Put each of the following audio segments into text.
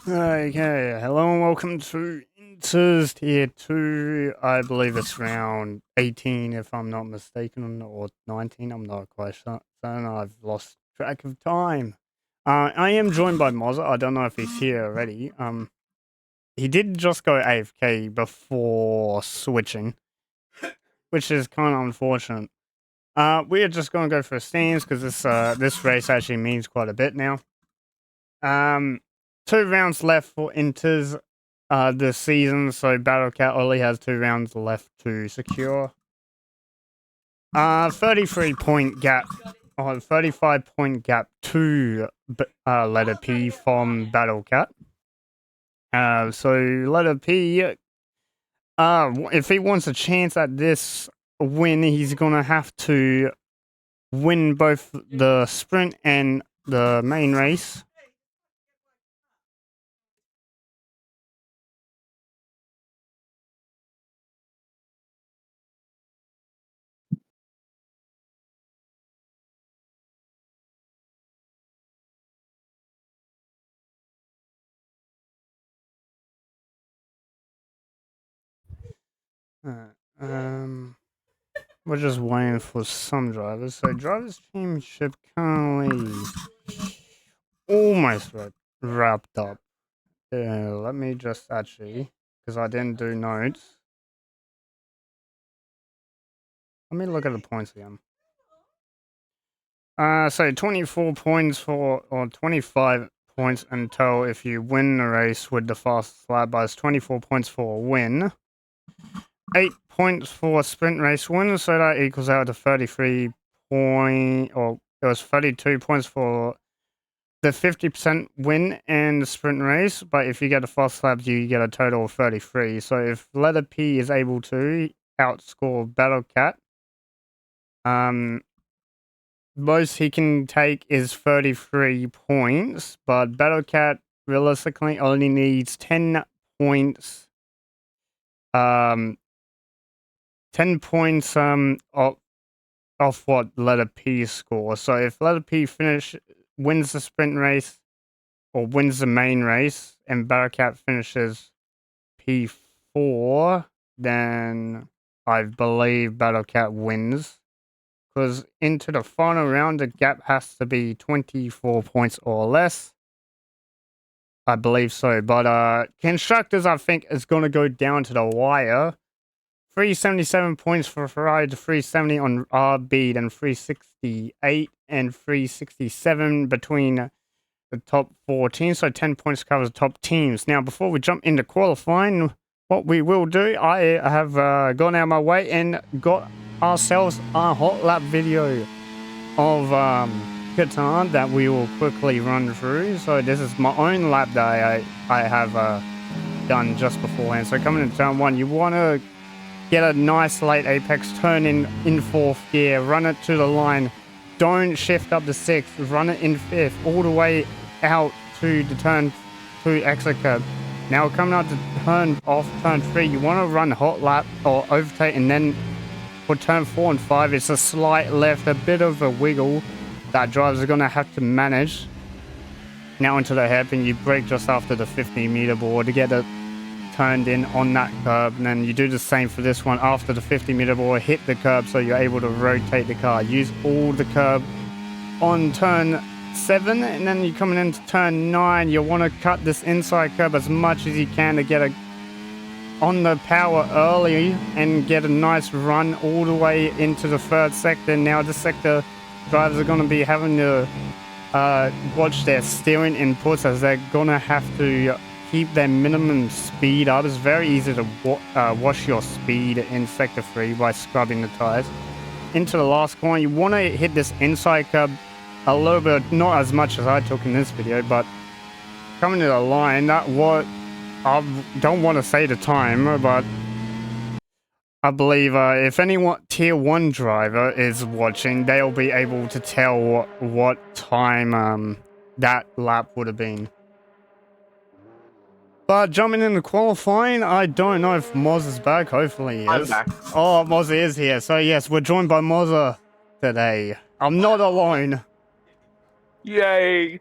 Okay, hello and welcome to Inters Tier 2. I believe it's round 18 if I'm not mistaken, or 19, I'm not quite certain. I've lost track of time. I am joined by Mozza. I don't know if he's here already. He did just go AFK before switching, which is kind of unfortunate. We are just going to go for stands because this race actually means quite a bit now. 2 rounds left for Inters this season, so Battlecat only has 2 rounds left to secure. 33-point gap, 35-point gap to letter P from Battlecat. So letter P, if he wants a chance at this win, he's gonna have to win both the sprint and the main race. We're just waiting for some drivers. So drivers championship currently almost wrapped up. Let me just actually, because I didn't do notes. Let me look at the points again. So 24 points or 25 points until if you win the race with the fastest lap by 24 points for a win. 8 points for a sprint race win, so that equals out to 33 point, or it was 32 points for the 50% win and the sprint race, but if you get a fast lap, you get a total of 33. So if letter P is able to outscore Battlecat, most he can take is 33 points, but Battlecat realistically only needs 10 points. 10 points off what letter P scores. So if letter P wins the sprint race or wins the main race and Battlecat finishes P4, then I believe Battlecat wins. Because into the final round, the gap has to be 24 points or less. I believe so. But Constructors, I think, is going to go down to the wire. 377 points for Ferrari to 370 on RB, and 368 and 367 between the top 4 teams. So 10 points covers the top teams. Now, before we jump into qualifying, what we will do, I have gone out of my way and got ourselves a hot lap video of Qatar that we will quickly run through. So this is my own lap that I have done just beforehand. So coming into turn 1, you want to get a nice late apex, turn in 4th gear, run it to the line, don't shift up to 6th, run it in 5th, all the way out to the turn 2 exit curb. Now coming out to turn 3, you want to run hot lap or overtake, and then for turn 4 and 5, it's a slight left, a bit of a wiggle that drivers are going to have to manage. Now into the hairpin, you brake just after the 50-meter board to get it turned in on that curb, and then you do the same for this one after the 50-meter board, hit the curb so you're able to rotate the car. Use all the curb on turn 7, and then you're coming into turn 9. You want to cut this inside curb as much as you can to get on the power early and get a nice run all the way into the 3rd sector. Now this sector, drivers are going to be having to watch their steering inputs, as they're going to have to keep their minimum speed up. It's very easy to wash your speed in Sector 3 by scrubbing the tires. Into the last corner, you want to hit this inside curb a little bit, not as much as I took in this video, but coming to the line, I don't want to say the time, but I believe if anyone Tier 1 driver is watching, they'll be able to tell what time that lap would have been. But jumping into qualifying, I don't know if Moz is back. Hopefully he is. I'm back. Oh, Moz is here. So yes, we're joined by Mozza today. I'm not alone. Yay!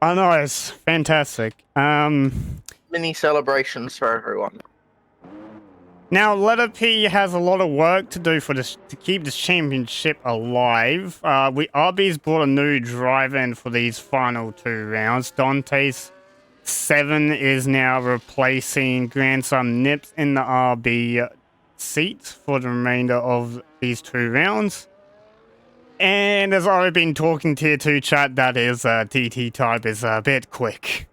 I know, it's fantastic. Mini celebrations for everyone. Now, Letter P has a lot of work to do for this to keep this championship alive. RB's brought a new driver in for these final 2 rounds. Dante's 7 is now replacing grandson Nips in the RB seat for the remainder of these 2 rounds. And as I've been talking tier 2 chat, that is TT type is a bit quick.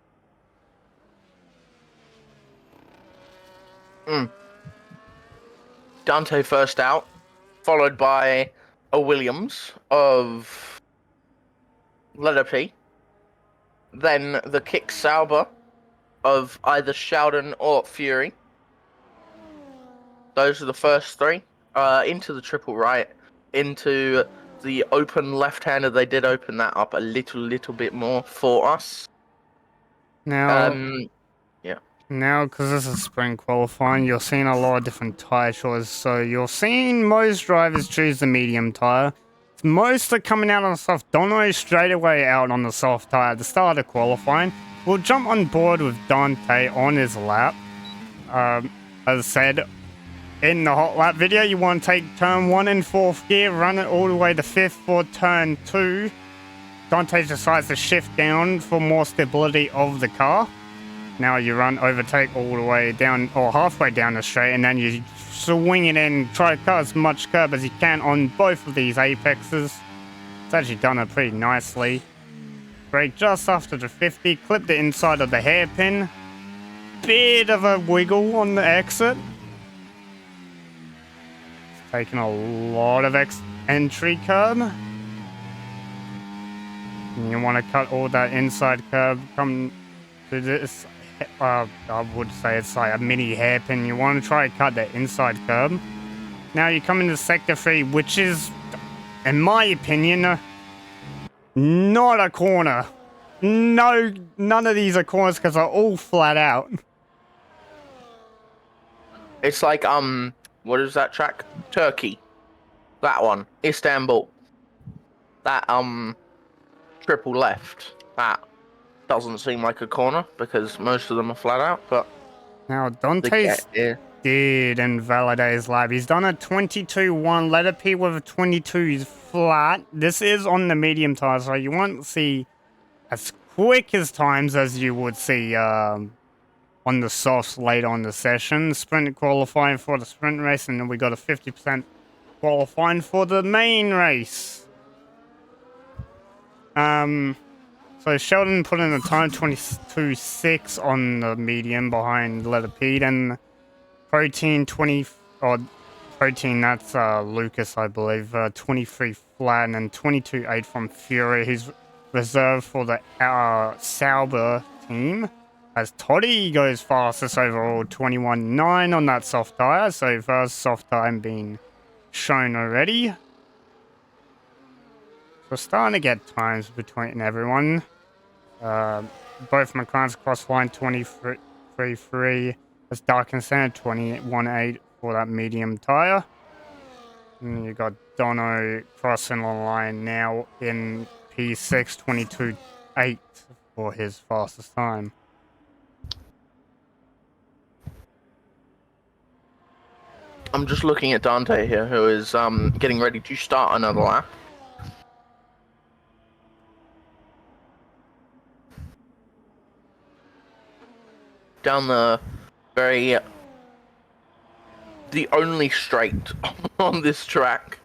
Dante first out, followed by a Williams of letter P. Then the kick Sauber of either Sheldon or Fury. Those are the first three. Into the triple right, into the open left-hander. They did open that up a little bit more for us. Now, Yeah. Now, because this is spring qualifying, you're seeing a lot of different tyre choices. So you're seeing most drivers choose the medium tyre. Most are coming out on the soft. Dono straight away out on the soft tyre at the start of qualifying. We'll jump on board with Dante on his lap. As I said, in the hot lap video, you want to take turn 1 in 4th gear, run it all the way to 5th for turn 2. Dante decides to shift down for more stability of the car. Now you run overtake all the way down, or halfway down the straight, and then you swing it in, try to cut as much curb as you can on both of these apexes. It's actually done it pretty nicely. Brake just after the 50, clip the inside of the hairpin. Bit of a wiggle on the exit. It's taking a lot of entry curb. And you want to cut all that inside curb, come to this. I would say it's like a mini hairpin. You want to try to cut that inside curb. Now you come into sector 3, which is, in my opinion, not a corner. No, none of these are corners because they're all flat out. It's like, what is that track? Turkey. That one. Istanbul. That, triple left. That doesn't seem like a corner because most of them are flat out, but... Now, Dante's did invalidate his lap. He's done a 22-1, letter P with a 22 flat. This is on the medium tire, so you won't see as quick as times as you would see on the softs later on the session. Sprint qualifying for the sprint race, and then we got a 50% qualifying for the main race. So Sheldon put in a time 22.6 on the medium behind letter P, and Protein 20, or Protein, that's Lucas, I believe, 23 flat, and then 22.8 from Fury, who's reserved for the Sauber team. As Toddy goes fastest overall, 21.9 on that soft tire, so first soft time being shown already. We're starting to get times between everyone. Both McLaren's cross line 23.3. That's Dark and Center 21.8 for that medium tire. And you got Dono crossing the line now in P6 22.8 for his fastest time. I'm just looking at Dante here, who is getting ready to start another lap. Down the the only straight on this track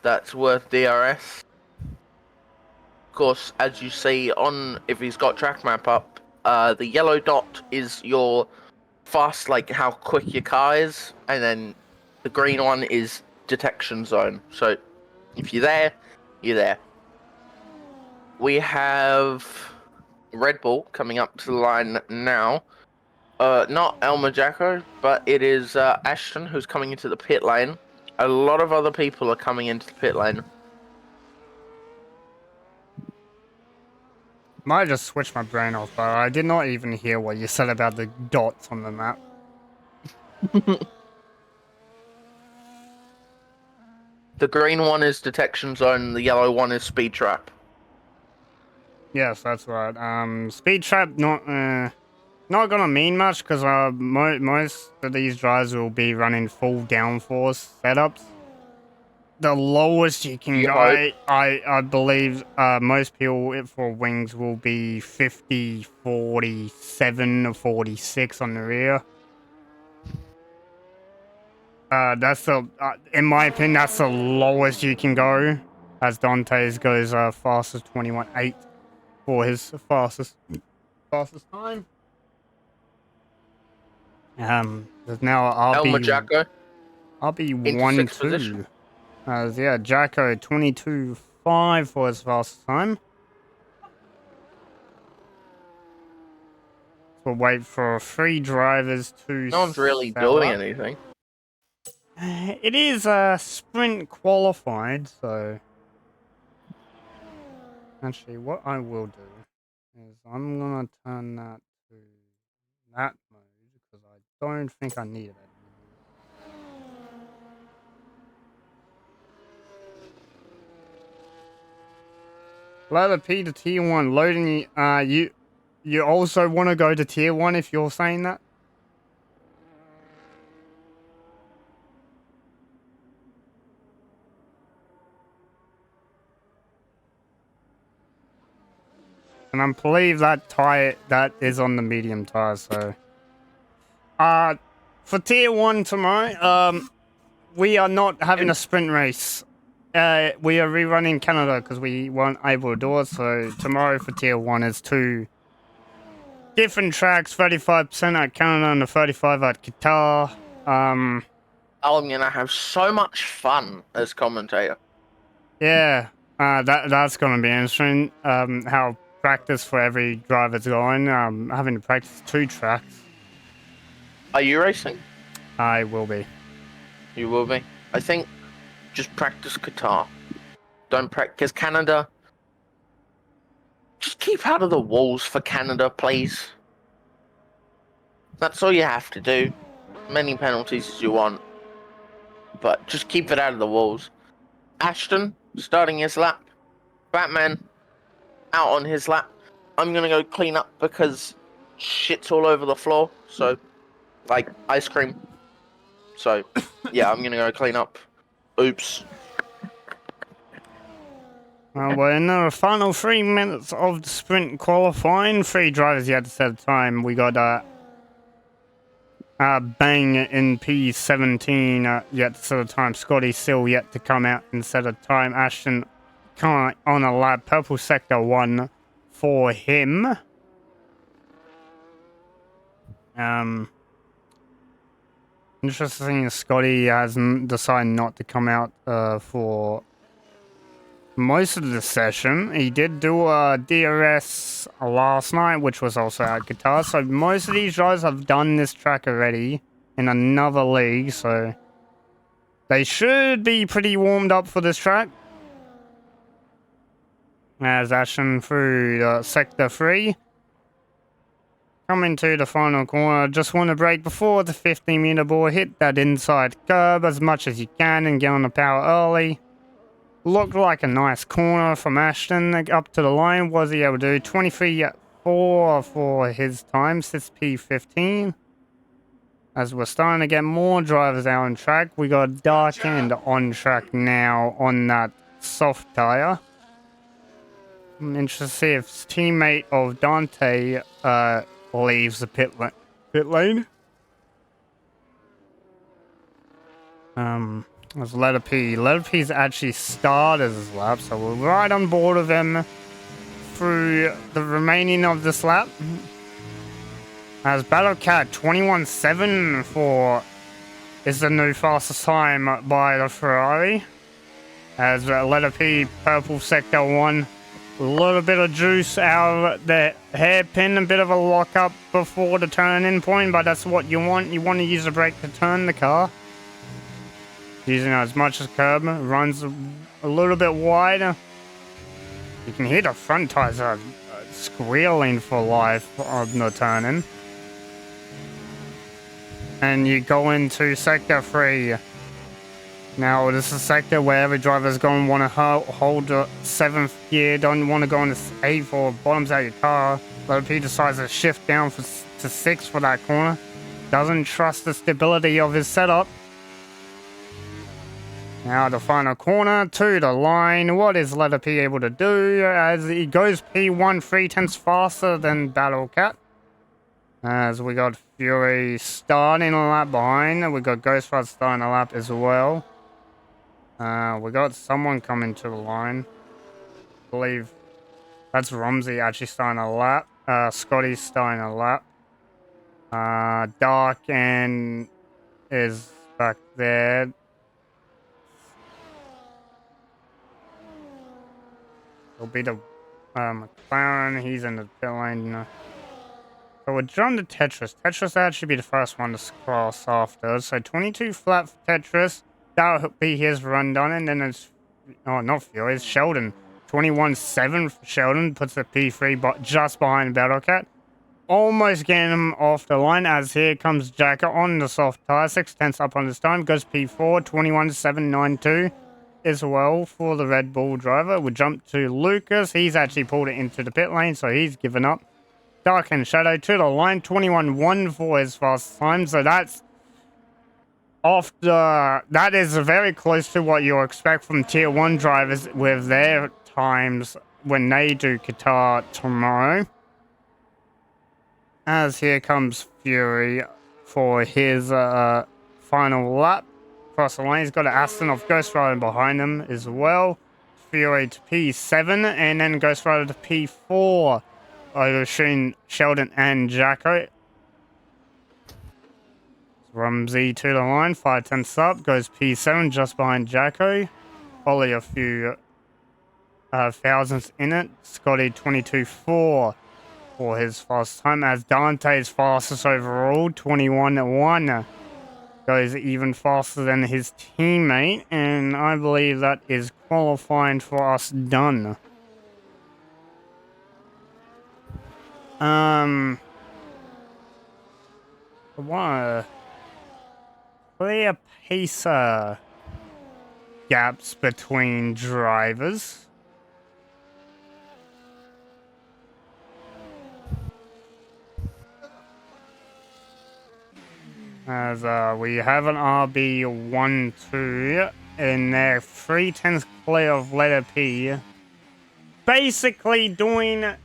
that's worth DRS. Of course, as you see on, if he's got track map up, the yellow dot is your fast, like how quick your car is, and then the green one is detection zone. So if you're there, you're there. We have Red Bull coming up to the line now. Not Elmer Jacko, but it is Ashton who's coming into the pit lane. A lot of other people are coming into the pit lane. Might just switch my brain off, but I did not even hear what you said about the dots on the map. The green one is detection zone, the yellow one is speed trap. Yes, that's right. Speed trap not gonna mean much because most of these drives will be running full downforce setups. The lowest you can You go, hope. I believe, most people for wings will be 50, 47, or 46 on the rear. That's the, in my opinion, that's the lowest you can go. As Dante's goes fastest 21.8 for his fastest time. There's now Elmer Jacko I'll be into sixth position. 1-2. Yeah, Jacko 22.5 for his fastest time. We'll wait for 3 drivers to No one's really settle doing up. anything. It is sprint qualified, so actually what I will do is I'm gonna turn that to that mode because I don't think I need it anymore. Letter P to tier 1 loading. You also want to go to tier 1 if you're saying that? And I believe that tire that is on the medium tire, so for tier 1 tomorrow, we are not having a sprint race. We are rerunning Canada because we weren't able to do it, so tomorrow for tier 1 is 2 different tracks, 35% at Canada and the 35 at Qatar. I'm gonna have so much fun as commentator. Yeah, that's gonna be interesting. How practice for every driver's going. Having to practice 2 tracks. Are you racing? I will be. You will be. I think just practice Qatar. Don't practice Canada. Just keep out of the walls for Canada, please. That's all you have to do. Many penalties as you want, but just keep it out of the walls. Ashton starting his lap. Batman out on his lap. I'm gonna go clean up because shit's all over the floor. So, like ice cream. So, yeah, I'm gonna go clean up. Oops. We're in the final 3 minutes of the sprint qualifying. 3 drivers yet to set a time. We got Bang in P17 yet to set a time. Scotty still yet to come out and set a time. Ashton on a lap. Purple sector 1 for him. Interesting. Scotty has decided not to come out for most of the session. He did do a DRS last night, which was also at Qatar. So most of these guys have done this track already in another league. So they should be pretty warmed up for this track. As Ashton through Sector 3. Coming to the final corner. Just want to brake before the 15-meter ball. Hit that inside curb as much as you can and get on the power early. Looked like a nice corner from Ashton up to the line. Was he able to do 23.4 for his time, 6P15. As we're starting to get more drivers out on track, we got Dark End on track now on that soft tire. I'm interested to see if his teammate of Dante leaves the pit lane. As Letter P. Letter P's actually started his lap, so we're right on board of him through the remaining of this lap. As Battlecat 21.7 for is the new fastest time by the Ferrari. As Letter P, Purple Sector 1. A little bit of juice out of the hairpin, a bit of a lock-up before the turn-in point, but that's what you want. You want to use the brake to turn the car. Using as much as curb, runs a little bit wider. You can hear the front tires are squealing for life on the turn-in. And you go into Sector 3. Now, this is a sector where every driver's going to want to hold the 7th gear, don't want to go into 8th or bottoms out your car. Letter P decides to shift down to 6th for that corner. Doesn't trust the stability of his setup. Now, the final corner to the line. What is Letter P able to do as he goes P1 3/10 faster than Battle Cat? As we got Fury starting a lap behind. We got Ghost Rider starting a lap as well. We got someone coming to the line. I believe that's Rumsey actually starting a lap. Scotty's starting a lap. Dark and is back there. It'll be the McLaren. He's in the pit lane. So we're drawn to Tetris. Tetris actually be the first one to cross after. So 22 flat for Tetris. That'll be his run done. And then it's... Oh, not Fury. It's Sheldon. 21-7 for Sheldon. Puts the P3 but just behind Battlecat. Almost getting him off the line as here comes Jacka on the soft tire. 6/10 up on his time. Goes P4. 21-7.92 as well for the Red Bull driver. We jump to Lucas. He's actually pulled it into the pit lane, so he's given up. Dark and Shadow to the line, 21-1 for his fast time. So that's that is very close to what you'll expect from Tier 1 drivers with their times when they do Qatar tomorrow. As here comes Fury for his final lap. Across the lane, he's got an Aston of Ghost Rider behind him as well. Fury to P7 and then Ghost Rider to P4. Overshooting Sheldon and Jacko. Rumsey to the line, 5/10 up, goes P7 just behind Jacko. Only a few thousandths in it. Scotty 22-4 for his fast time, as Dante's fastest overall, 21-1. Goes even faster than his teammate, and I believe that is qualifying for us done. What? Clear pacer gaps between drivers. As we have an RB12 in there, 3/10 clear of letter P. Basically doing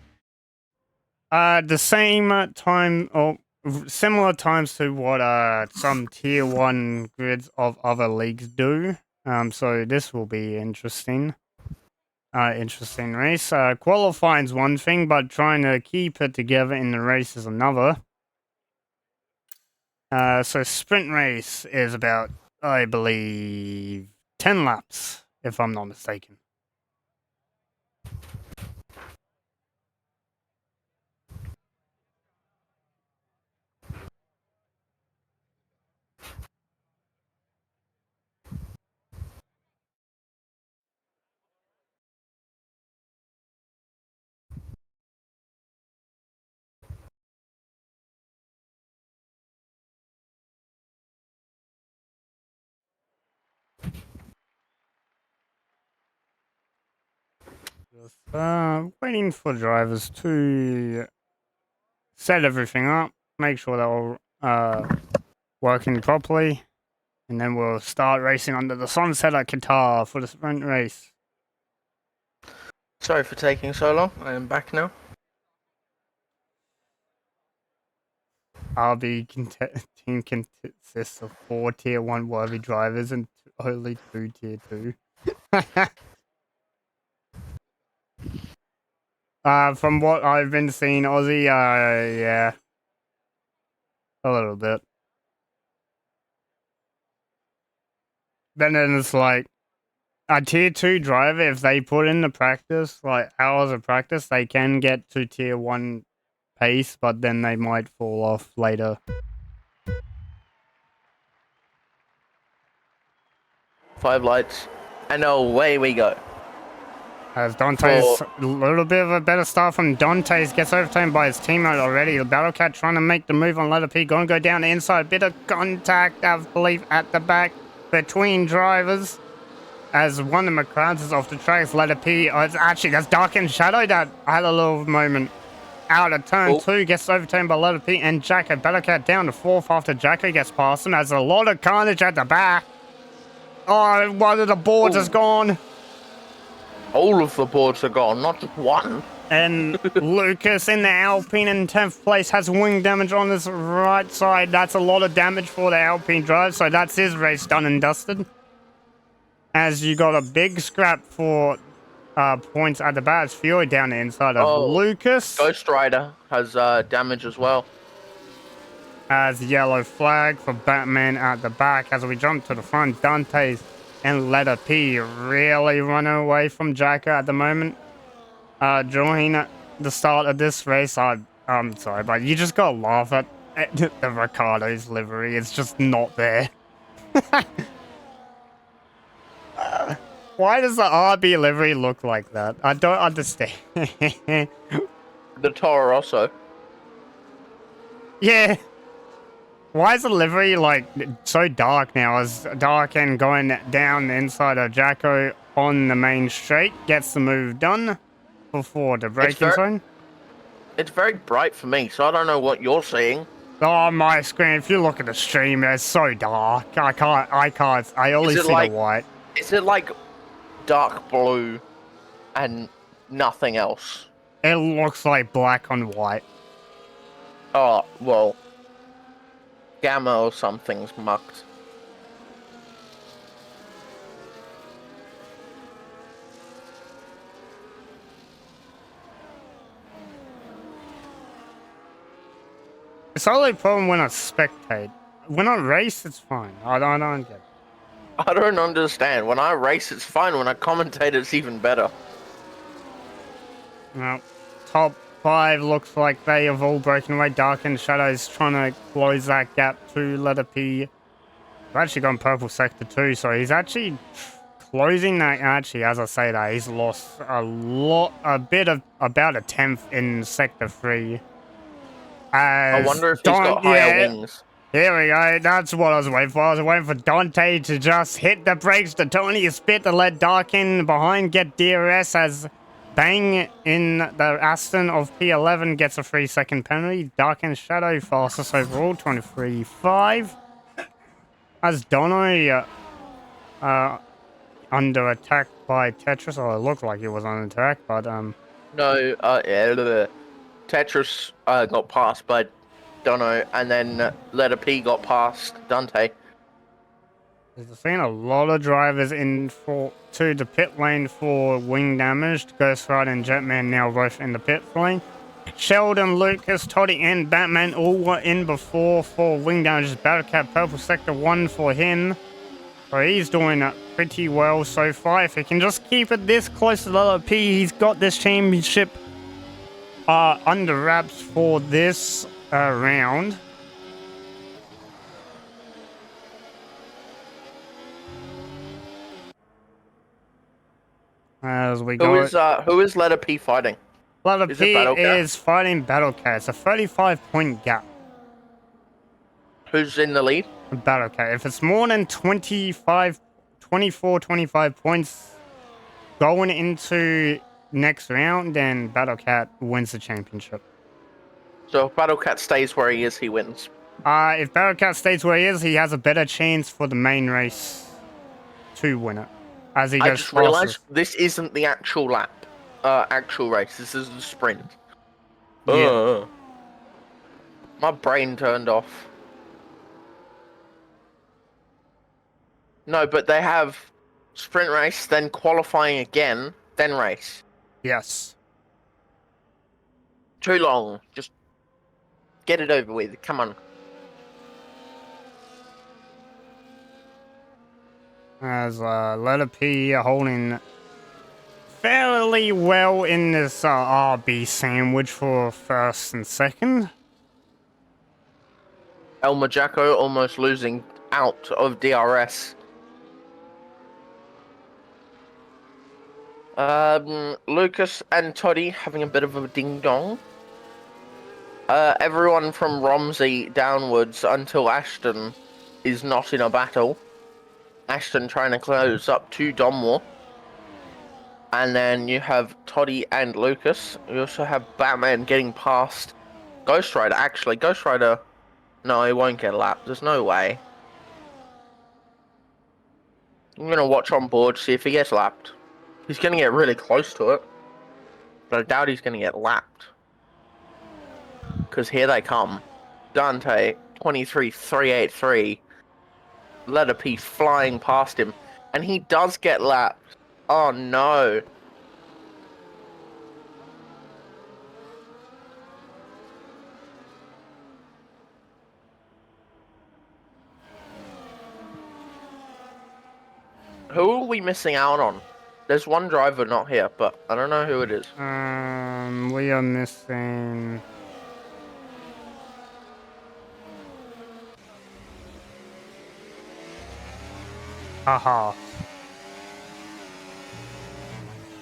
the same time or similar times to what some tier 1 grids of other leagues do. So this will be interesting. Interesting race. Qualifying's one thing, but trying to keep it together in the race is another. So sprint race is about, I believe, 10 laps, if I'm not mistaken. Just waiting for drivers to set everything up, make sure they're all working properly, and then we'll start racing under the sunset at Qatar for the sprint race. Sorry for taking so long. I am back now. RB team consists of 4 tier 1 worthy drivers and only 2 tier 2. From what I've been seeing, Aussie, yeah, a little bit. Then it's like a tier 2 driver, if they put in the practice, like hours of practice, they can get to tier 1 pace, but then they might fall off later. 5 lights, and away we go. As Dante's a little bit of a better start from Dante's, gets overtaken by his teammate already. The Battlecat trying to make the move on letter P, gonna go down the inside, bit of contact, I believe, at the back. between drivers as one of the McLarens is off the tracks. Letter P. Oh, that's Dark and Shadow that had a little moment. Out of turn 2, gets overtaken by Letter P and Jacko. Battlecat down to 4th after Jacko gets past him. There's a lot of carnage at the back. Oh, one of the boards is gone. All of the boards are gone, not just one. And Lucas in the Alpine in 10th place has wing damage on his right side. That's a lot of damage for the Alpine drive, so that's his race done and dusted. As you got a big scrap for points at the back. It's Fury down the inside of Lucas. Ghost Rider has damage as well. As yellow flag for Batman at the back. As we jump to the front, Dante's and Letter P really running away from Jacko at the moment. During the start of this race, I'm sorry, but you just gotta laugh at the Ricardo's livery. It's just not there. Why does the RB livery look like that? I don't understand. The Toro Rosso. Yeah. Why is the livery, like, so dark now? As dark and going down the inside of Jacko on the main straight gets the move done before the braking zone. It's very bright for me, so I don't know what you're seeing. Oh, my screen, if you look at the stream, it's so dark. I only see the white. Is it like dark blue and nothing else? It looks like black on white. Oh, well, gamma or something's mucked. It's the only problem when I spectate. When I race, it's fine. I don't get it. I don't understand. When I race, it's fine. When I commentate, it's even better. Well, top 5 looks like they have all broken away. Dark and Shadow's trying to close that gap to Letter P. I've actually gone purple sector 2, so he's actually closing that. Actually, as I say that, he's lost about a 10th in sector 3. I wonder if he's got higher wings. Here we go. That's what I was waiting for. I was waiting for Dante to just hit the brakes to Tony a spit to let Dark in behind get DRS as Bang in the Aston of P11 gets a 3-second penalty. Dark and Shadow fastest overall, 23.5. As Dono under attack by Tetris. Oh, it looked like he was under attack, but No, yeah, Tetris got passed by Dono, and then Letter P got past Dante. There's been a lot of drivers in to the pit lane for wing damage. Ghost Rider and Jetman now both in the pit lane. Sheldon, Lucas, Toddy, and Batman all were in before for wing damage. Battlecat purple sector 1 for him. So he's doing pretty well so far. If he can just keep it this close to Letter P, he's got this championship under wraps for this round. As we go, who is Letter P fighting? Letter P is fighting Battlecat. It's a 35-point gap. Who's in the lead? Battlecat. If it's more than 25 points going into next round, then Battlecat wins the championship. So if Battlecat stays where he is, he wins. If Battlecat stays where he is, he has a better chance for the main race to win it. As he I goes just realized this isn't the actual actual race. This is the sprint. Yeah. My brain turned off. No, but they have sprint race, then qualifying again, then race. Yes. Too long. Just get it over with. Come on. As Letter P holding fairly well in this RB sandwich for first and second. Elmer Jacko almost losing out of DRS. Lucas and Toddy having a bit of a ding-dong. Everyone from Romsey downwards until Ashton is not in a battle. Ashton trying to close up to Donmore. And then you have Toddy and Lucas. You also have Batman getting past Ghost Rider. Actually, Ghost Rider, no, he won't get lapped. There's no way. I'm going to watch on board, see if he gets lapped. He's going to get really close to it. But I doubt he's going to get lapped. Because here they come. Dante, 23.383. Letter P flying past him. And he does get lapped. Oh no. Who are we missing out on? There's one driver not here, but I don't know who it is. We are missing. Haha.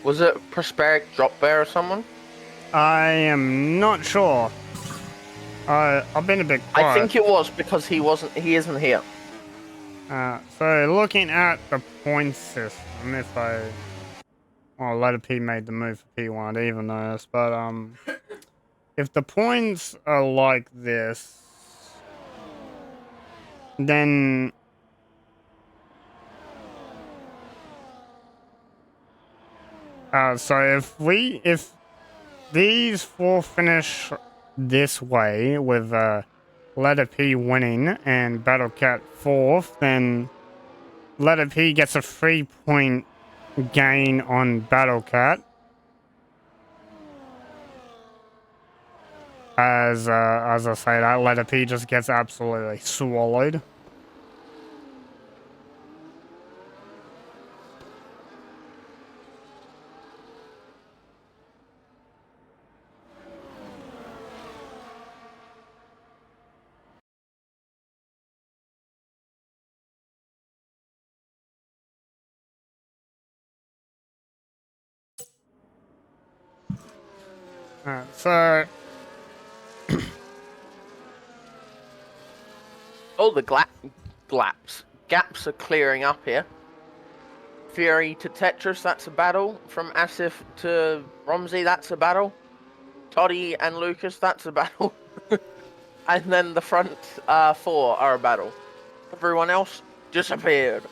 Was it Prosperic Drop Bear or someone? I am not sure. I've been a bit quiet. I think it was because he isn't here. So looking at the point system, if well, Letter P made the move for P1, I didn't even notice, but if the points are like this, then so if these four finish this way with Letter P winning and Battle Cat fourth, then Letter P gets a 3-point gain on Battle Cat. As I say, that Letter P just gets absolutely swallowed. So Oh, the gaps are clearing up here. Fury to Tetris, that's a battle. From Asif to Romsey, that's a battle. Toddy and Lucas, that's a battle. And then the front four are a battle. Everyone else disappeared.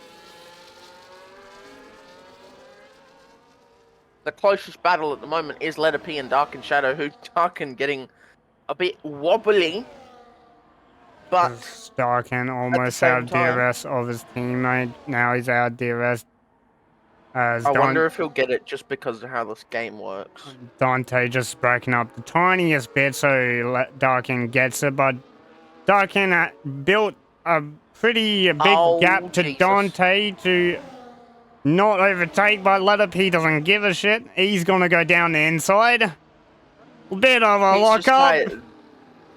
The closest battle at the moment is Letter P and Dark and Shadow, who Darken getting a bit wobbly. But Starkin almost out DRS of his teammate. Now he's out DRS. I wonder if he'll get it just because of how this game works. Dante just breaking up the tiniest bit so Darkin gets it, but Darkin built a pretty big gap to Jesus. Dante to not overtake, but Letter P doesn't give a shit. He's gonna go down the inside. Bit of a lockup.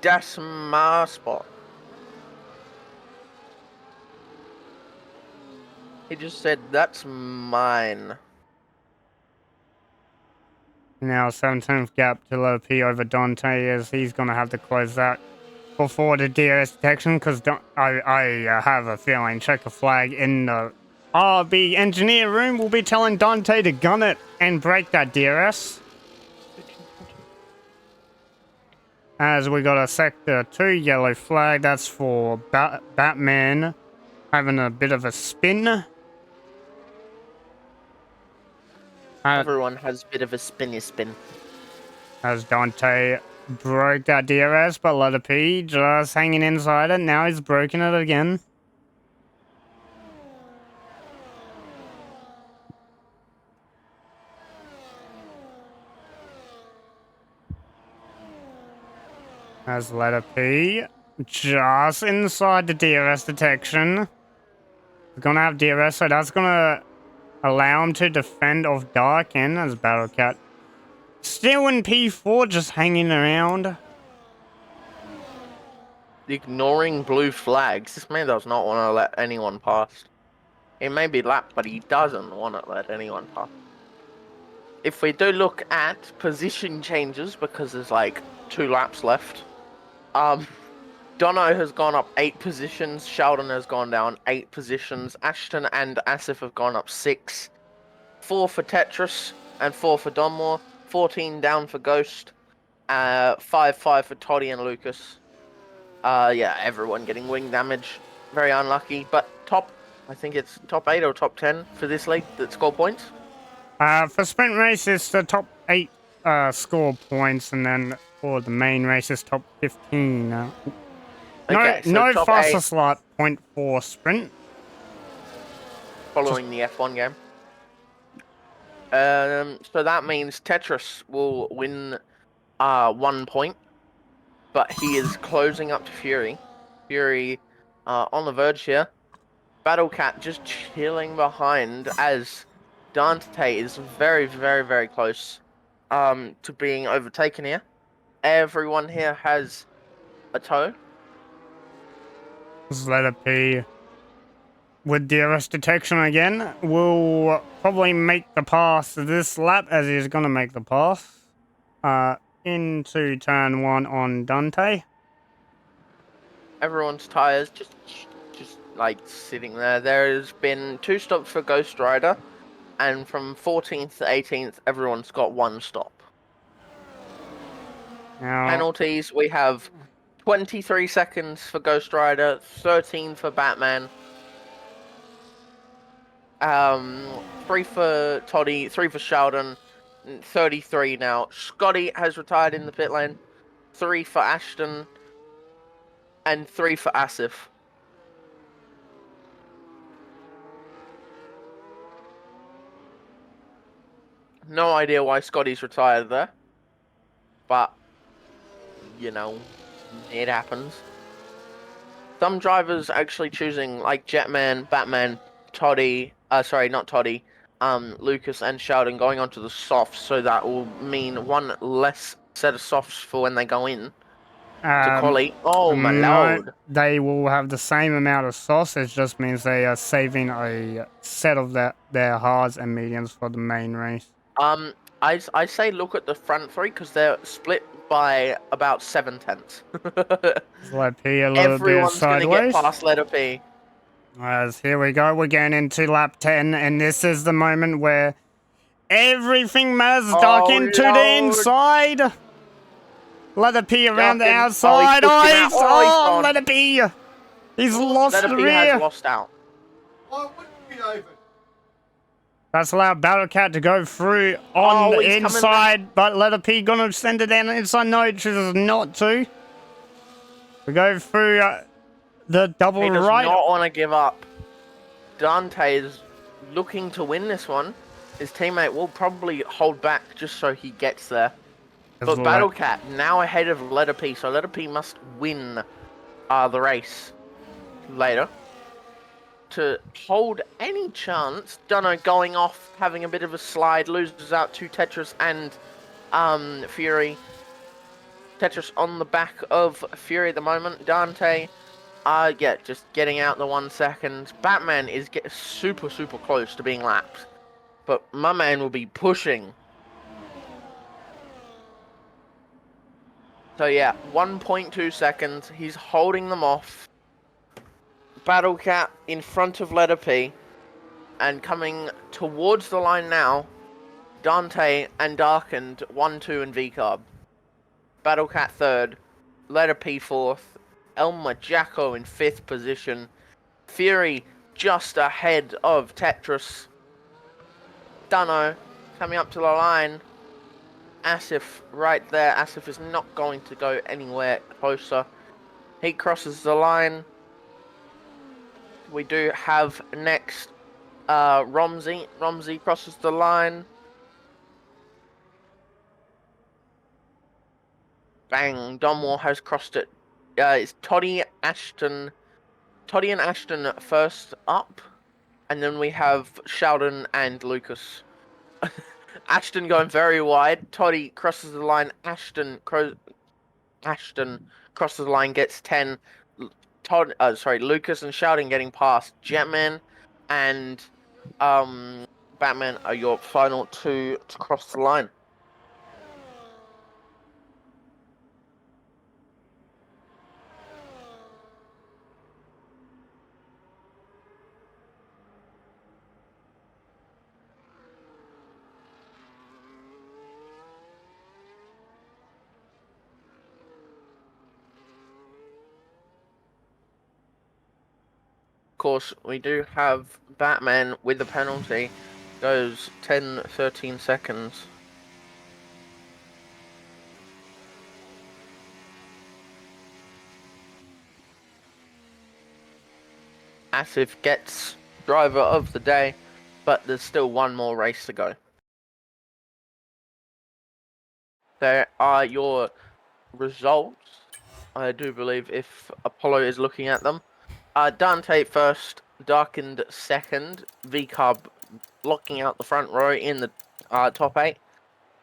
That's my spot. He just said, that's mine. Now 17th gap to Letter P over Dante as he's going to have to close that before the DRS detection because I have a feeling checker flag in the RB engineer room will be telling Dante to gun it and break that DRS. As we got a sector 2 yellow flag, that's for Batman having a bit of a spin. Everyone has a bit of a spinny spin. As Dante broke that DRS, but Letter P just hanging inside it. Now he's broken it again. As Letter P just inside the DRS detection. He's gonna have DRS, so that's gonna allow him to defend off Darkin as Battle Cat. Still in P4, just hanging around. Ignoring blue flags. This man does not want to let anyone past. He may be lapped, but he doesn't want to let anyone past. If we do look at position changes, because there's like 2 laps left, Dono has gone up 8 positions. Sheldon has gone down 8 positions. Ashton and Asif have gone up 6. 4 for Tetris and 4 for Donmore. 14 down for Ghost. 5 for Toddy and Lucas. Yeah, everyone getting wing damage. Very unlucky, but I think it's top 8 or top 10 for this league that score points. For sprint races, the top 8 score points, and then for the main races, top 15. Okay, so No top 8 fastest lap, point 4 sprint. following the F1 game. So that means Tetris will win 1 point, but he is closing up to Fury. Fury on the verge here. Battlecat just chilling behind as Dante is very, very, very close to being overtaken here. Everyone here has a toe. Let it be. With DRS detection again, will probably make the pass this lap, as he's going to make the pass into turn 1 on Dante. Everyone's tires just like sitting there. There's been 2 stops for Ghost Rider, and from 14th to 18th, everyone's got 1 stop. Now, Penalties, we have 23 seconds for Ghost Rider, 13 for Batman, 3 for Toddy, 3 for Sheldon, 33 now. Scotty has retired in the pit lane, 3 for Ashton, and 3 for Asif. No idea why Scotty's retired there, but, you know, it happens. Some drivers actually choosing, like Jetman, Batman, Toddy, sorry, not Toddy, Lucas and Sheldon going onto the softs, so that will mean 1 less set of softs for when they go in to quali. Oh my no, lord. they will have the same amount of sauce. It just means they are saving a set of their hards and mediums for the main race. I say look at the front 3 because they're split by about 7/10. Let P a little bit Everyone's gonna get sideways. past letter P. As here we go, we're getting into lap 10, and this is the moment where everything matters. Dark Oh into the lord. inside. Let it be around the Darken. outside. Oh, he pushed him out. Oh, he's gone. Let it be. He's lost Letter the P has rear. lost out. That's allowed Battlecat to go through on the he's coming inside, but Letter P gonna send it down the inside. No, it chooses not to. We go through the double He does right. not want to give up. Dante is looking to win this one. His teammate will probably hold back just so he gets there. But Battlecat now ahead of Letter P, so Letter P must win the race later to hold any chance. Dunno going off, having a bit of a slide, loses out to Tetris and Fury. Tetris on the back of Fury at the moment. Dante, yeah, just getting out the 1 second. Batman is super, super close to being lapped. But my man will be pushing. So yeah, 1.2 seconds. He's holding them off. Battlecat in front of Letter P. And coming towards the line now, Dante and Darkened, 1, 2, and V-Carb. Battlecat third, Letter P fourth, Elmer Jacko in 5th position, Fury just ahead of Tetris, Dunno coming up to the line, Asif right there. Asif is not going to go anywhere closer. He crosses the line. We do have next Romsey. Romsey crosses the line. Bang, Donmore has crossed it. It's Toddy and Ashton first up. And then we have Sheldon and Lucas. Ashton going very wide. Toddy crosses the line. Ashton crosses the line, gets 10. Lucas and Sheldon getting past. Jetman and Batman are your final 2 to cross the line. course, we do have Batman with the penalty. Goes 10, 13 seconds. Asif gets driver of the day, but there's still one more race to go. There are your results, I do believe, if Apollo is looking at them. Dante first, Darkened second, V-Carb blocking out the front row in the top 8.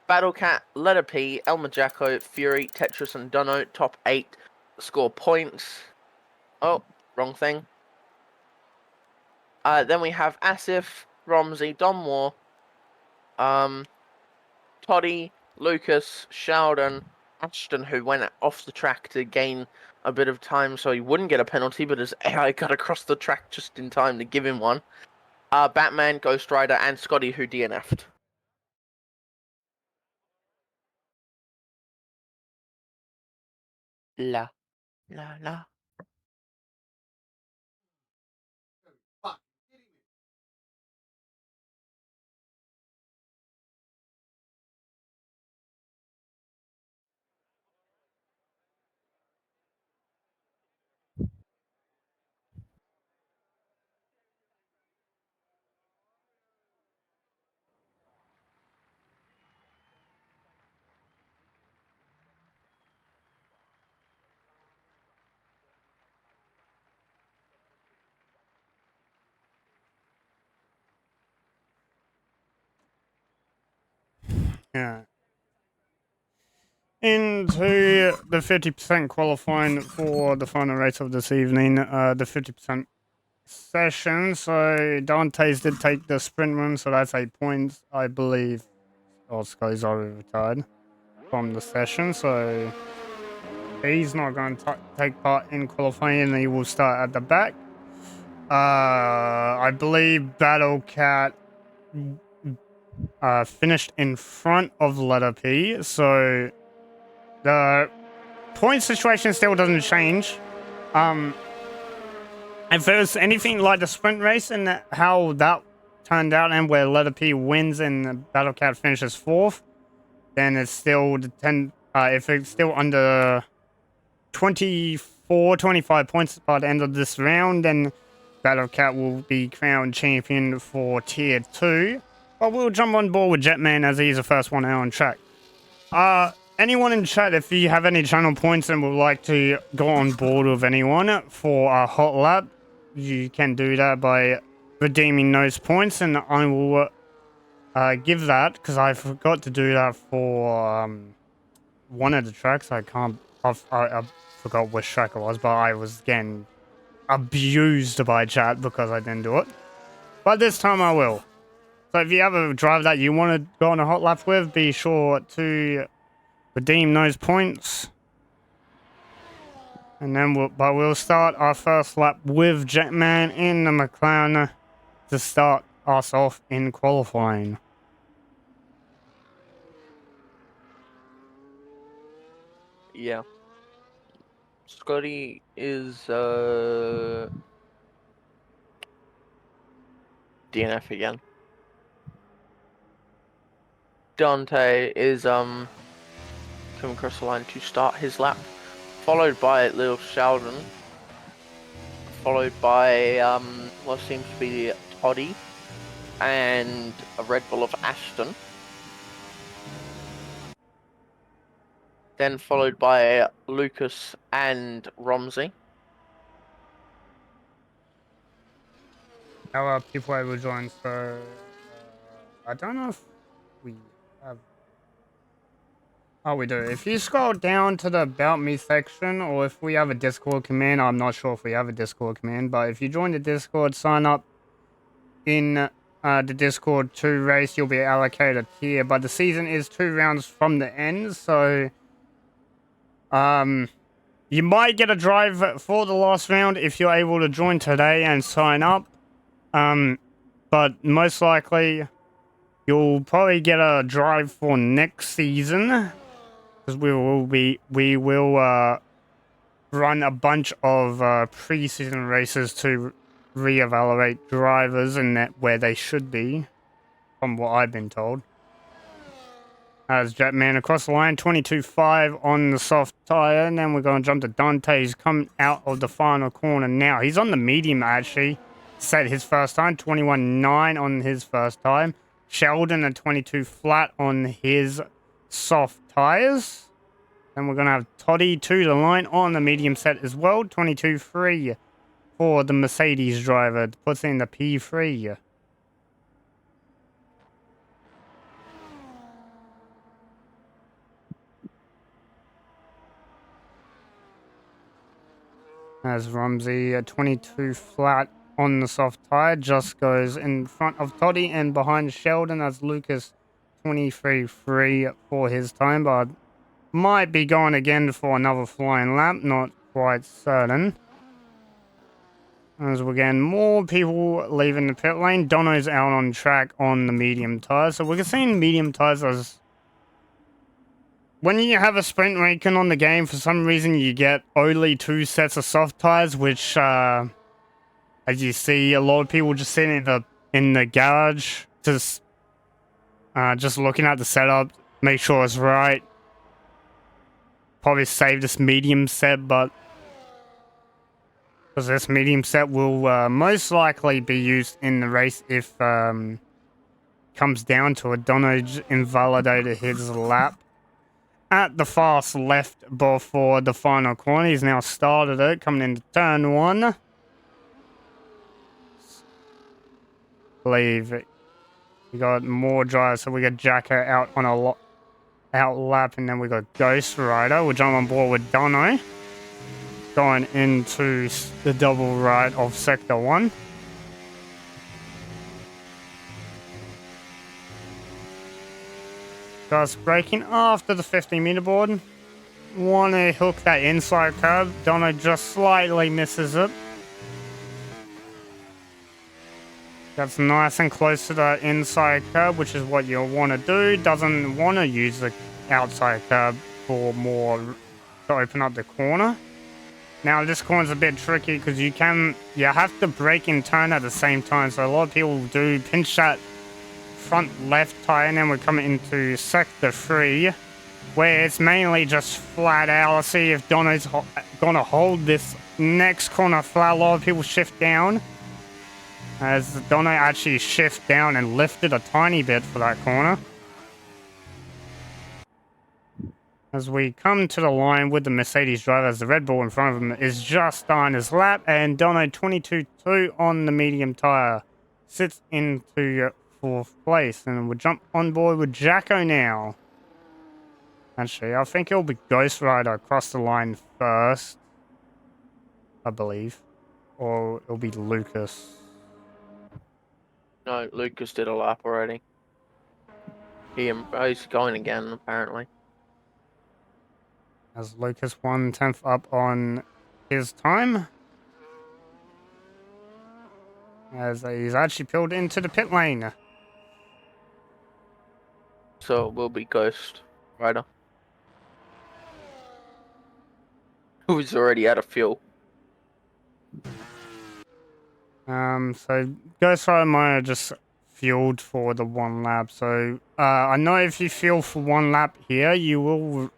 Battlecat, Letter P, Elmer Jacko, Fury, Tetris and Dunno, top 8 score points. Oh, wrong thing. Then we have Asif, Romsey, Don Moore, Toddy, Lucas, Sheldon, Ashton, who went off the track to gain a bit of time so he wouldn't get a penalty, but his AI got across the track just in time to give him one. Batman, Ghost Rider, and Scotty, who DNF'd. La, la, la. Yeah. Into the 50% qualifying for the final race of this evening, the 50% session. So Dante's did take the sprint room, so that's 8 points, I believe. Oscar's already retired from the session, so he's not going to take part in qualifying, and he will start at the back. I believe Battlecat finished in front of Letter P, so the point situation still doesn't change. If there's anything like the sprint race and how that turned out, and where Letter P wins and Battlecat finishes 4th, then it's still if it's still under 24, 25 points by the end of this round, then Battlecat will be crowned champion for Tier 2. But we'll jump on board with Jetman as he's the first one out on track. Anyone in chat, if you have any channel points and would like to go on board with anyone for a hot lap, you can do that by redeeming those points, and I will give that, because I forgot to do that for one of the tracks. I forgot which track it was, but I was getting abused by chat because I didn't do it. But this time I will. So if you have a driver that you want to go on a hot lap with, be sure to redeem those points. And then we'll start our first lap with Jetman in the McLaren to start us off in qualifying. Yeah. Scotty is DNF again. Dante is coming across the line to start his lap, followed by Little Sheldon, followed by what seems to be Toddy, and a Red Bull of Ashton. Then followed by Lucas and Romsey. How are people able to join? So I don't know if we have. Oh, we do. If you scroll down to the About Me section, or if we have a Discord command, I'm not sure if we have a Discord command, but if you join the Discord, sign up in the Discord to race, you'll be allocated a tier. But the season is 2 rounds from the end, so you might get a drive for the last round if you're able to join today and sign up. But most likely you'll probably get a drive for next season, because we will run a bunch of pre-season races to re-evaluate drivers and that where they should be, from what I've been told. As Jetman across the line, 22.5 on the soft tyre, and then we're going to jump to Dante. He's come out of the final corner now. He's on the medium, actually. Set his first time, 21.9 on his first time. Sheldon at 22 flat on his soft tyres. Then we're going to have Toddy to the line on the medium set as well, 22.3 for the Mercedes driver. Puts in the P3. As Rumsey at 22 flat on the soft tyre, just goes in front of Toddy and behind Sheldon as Lucas 23.3 for his time, but might be going again for another flying lap, not quite certain. As we're getting more people leaving the pit lane, Dono's out on track on the medium tyre, so we're seeing medium tyres as when you have a sprint weekend on the game, for some reason you get only 2 sets of soft tyres, which, as you see, a lot of people just sitting in the garage, just looking at the setup, make sure it's right. Probably save this medium set, but because this medium set will most likely be used in the race if comes down to it. Dono invalidated his lap at the fast left before the final corner. He's now started it, coming into turn 1. Believe it. We got more drivers, so we got Jacko out on a out lap, and then we got Ghost Rider. We'll jump on board with Dono, going into the double right of Sector 1. Just braking after the 50-meter board. Want to hook that inside curb. Dono just slightly misses it. That's nice and close to the inside curb, which is what you'll want to do. Doesn't want to use the outside curb for more to open up the corner. Now this corner's a bit tricky because you have to brake and turn at the same time. So a lot of people do pinch that front left tire, and then we're coming into sector 3, where it's mainly just flat out. Let's see if Dono's gonna hold this next corner flat. A lot of people shift down, as Dono actually shift down and lifted a tiny bit for that corner. As we come to the line with the Mercedes driver, as the Red Bull in front of him is just starting his lap, and Dono 22.2 on the medium tire sits into 4th place, and we'll jump on board with Jacko now. Actually, I think it'll be Ghost Rider across the line first, I believe, or it'll be Lucas. No, Lucas did a lap already. He's going again, apparently. As Lucas 1/10 up on his time. As he's actually peeled into the pit lane. So it will be Ghost Rider. Who's already out of fuel. So Ghost Rider might have just fueled for the 1 lap. So I know if you fuel for 1 lap here, your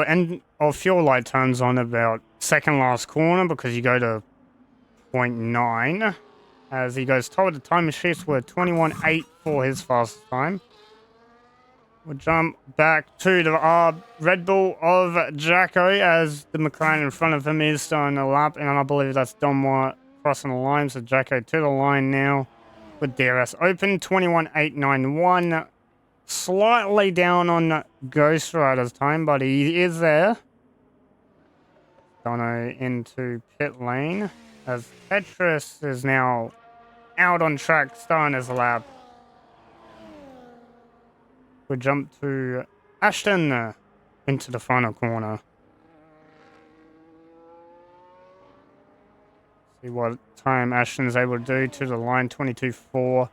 end of fuel light turns on about second last corner because you go to 0.9. As he goes top of the time shifts with 21.8 for his fastest time. We'll jump back to the Red Bull of Jacko, as the McLaren in front of him is starting a lap, and I believe that's Donmar crossing the line. So Jacko to the line now with DRS open, 21.891. Slightly down on Ghost Rider's time, but he is there. Dono into pit lane, as Petrus is now out on track, starting his lap. We jump to Ashton into the final corner. See what time Ashton's able to do to the line, 22.4.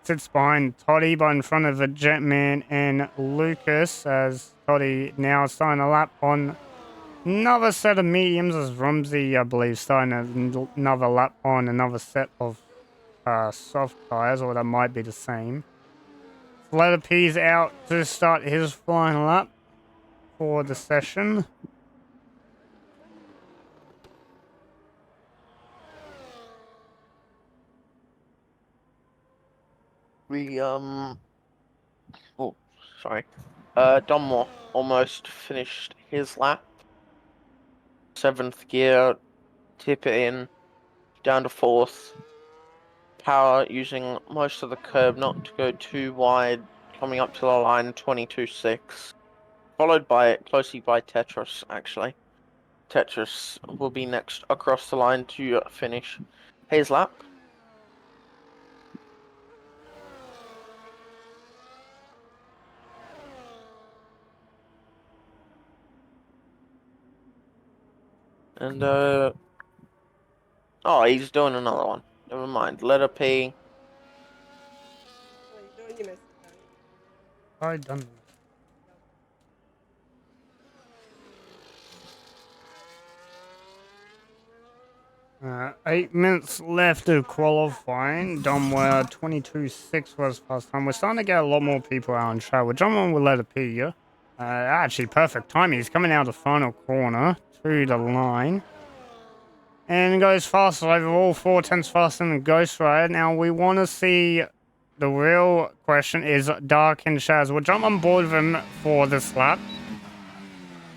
Sits behind Toddy, but in front of the Jetman and Lucas, as Toddy now starting a lap on Another set of mediums as Rumsey, I believe, starting another lap on another set of soft tires, or that might be the same. Letter P's out to start his flying lap for the session. Oh, sorry. Dunmore almost finished his lap. 7th gear, tip it in, down to 4th. Power using most of the curb not to go too wide, coming up to the line 22.6. Followed closely by Tetris, actually. Tetris will be next across the line to finish his lap. And, oh, he's doing another one. Never mind. Letter P. Oh, you doing your message, Danny? I done. 8 minutes left of qualifying. Dunmore 22.6 was first time. We're starting to get a lot more people out on track. We're jumping with letter P here. Actually, perfect timing. He's coming out the final corner to the line. And goes faster overall, 4/10 faster than Ghost Rider. Now, we want to see... The real question is Dark and Shaz. We'll jump on board with him for this lap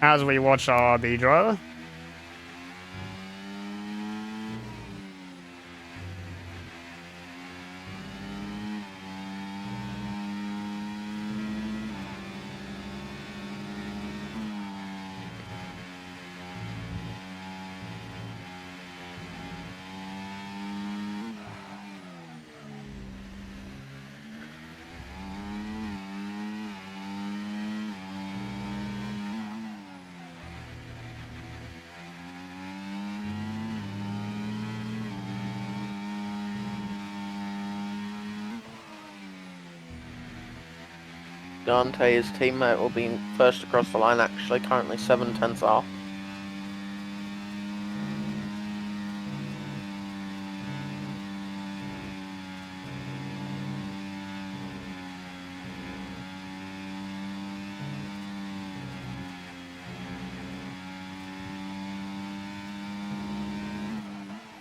as we watch our RB driver. Dante's teammate will be first across the line, actually, currently 7/10 off.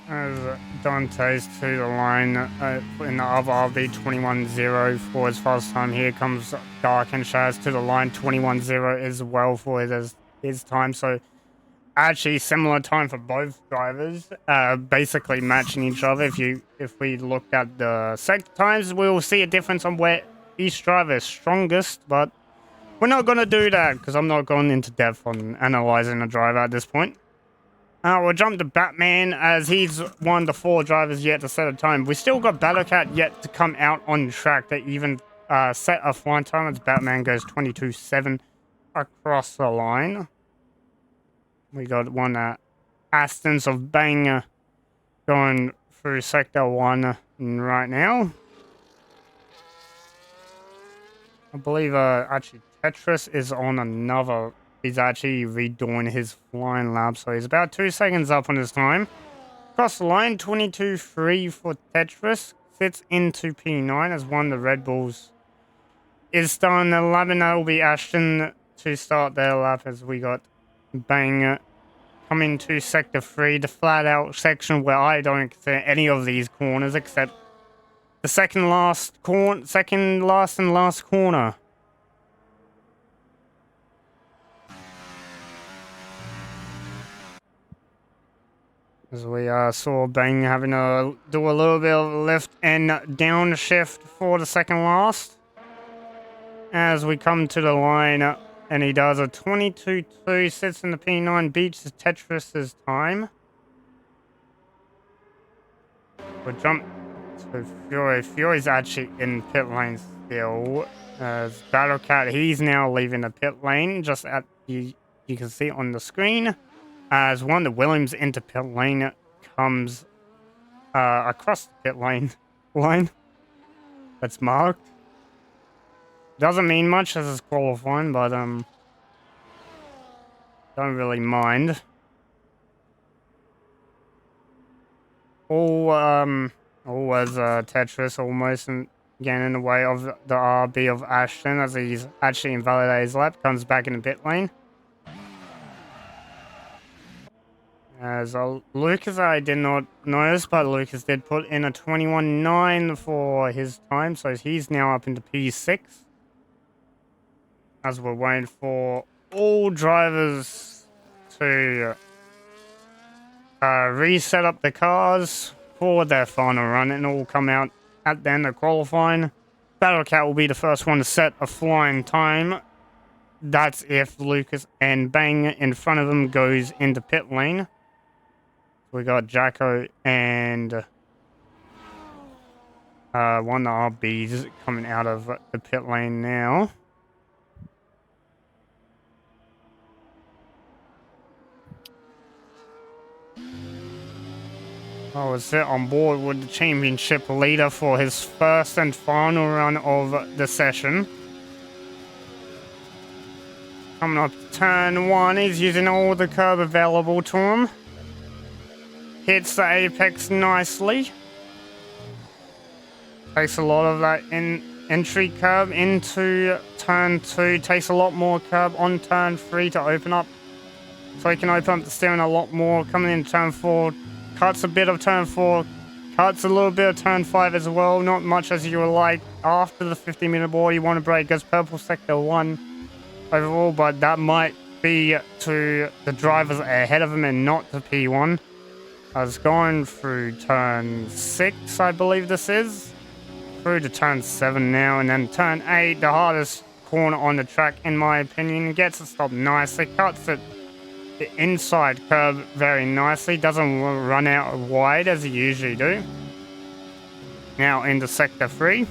As Dante's to the line in the other RB 21.0 for his first time. Here comes Dark and Shaz to the line 21.0 as well for his time. So actually similar time for both drivers, basically matching each other. If we looked at the sector times, we'll see a difference on where each driver is strongest, but we're not going to do that because I'm not going into depth on analyzing a driver at this point. We'll jump to Batman as he's one of the 4 drivers yet to set a time. We still got Battlecat yet to come out on track to even set a flying time as Batman goes 22.7 across the line. We got one Astons of Bang going through Sector 1 right now. I believe actually Tetris is on another... He's actually redoing his flying lap, so he's about 2 seconds up on his time. Across the line, 22.3 for Tetris. Sits into P9 as one of the Red Bulls is starting the lap, and that will be Ashton to start their lap as we got Bang coming to Sector 3, the flat-out section where I don't consider any of these corners except the second last and last corner. As we saw Bang having to do a little bit of lift and downshift for the second last. As we come to the line, and he does a 22.2, sits in the P9, beats Tetris's time. We'll jump to Fury. Fury's actually in pit lane still. As Battlecat, he's now leaving the pit lane, just at you can see on the screen. As one of the Williams into pit lane comes across the pit line that's marked. Doesn't mean much as it's qualifying, but Don't really mind. All was Tetris almost getting in the way of the RB of Ashton as he's actually invalidated his lap. Comes back in the pit lane. As Lucas, I did not notice, but Lucas did put in a 21.9 for his time, so he's now up into P6. As we're waiting for all drivers to reset up the cars for their final run, and all come out at the end of qualifying. Battlecat will be the first one to set a flying time. That's if Lucas and Bang in front of him goes into pit lane. We got Jacko and one of the RBs coming out of the pit lane now. I was set on board with the championship leader for his first and final run of the session. Coming up to turn 1, he's using all the curb available to him. Hits the apex nicely. Takes a lot of that entry curb into turn 2. Takes a lot more curb on turn 3 to open up. So he can open up the steering a lot more. Coming in turn 4. Cuts a bit of turn 4. Cuts a little bit of turn 5 as well. Not much as you would like. After the 50-meter board, you want to brake. Goes purple sector 1 overall. But that might be to the drivers ahead of him and not to P1. I was going through turn 6, I believe this is. Through to turn 7 now, and then turn 8, the hardest corner on the track, in my opinion. Gets it stopped nicely, cuts it the inside curb very nicely, doesn't run out wide as he usually do. Now into sector 3.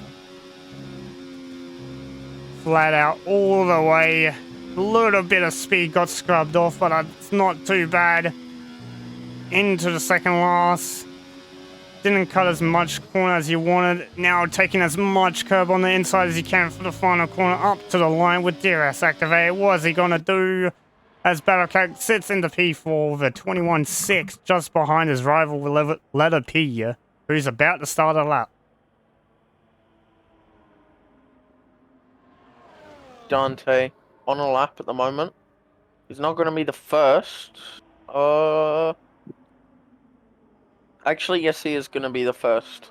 Flat out all the way. A little bit of speed got scrubbed off, but it's not too bad. Into the second last. Didn't cut as much corner as you wanted. Now taking as much curb on the inside as you can for the final corner up to the line with DRS activated. What's he gonna do? As Battlecat sits into P4 with a 21.6 just behind his rival letter P, who's about to start a lap. Dante on a lap at the moment. He's not going to be the first. Actually, yes, he is going to be the first.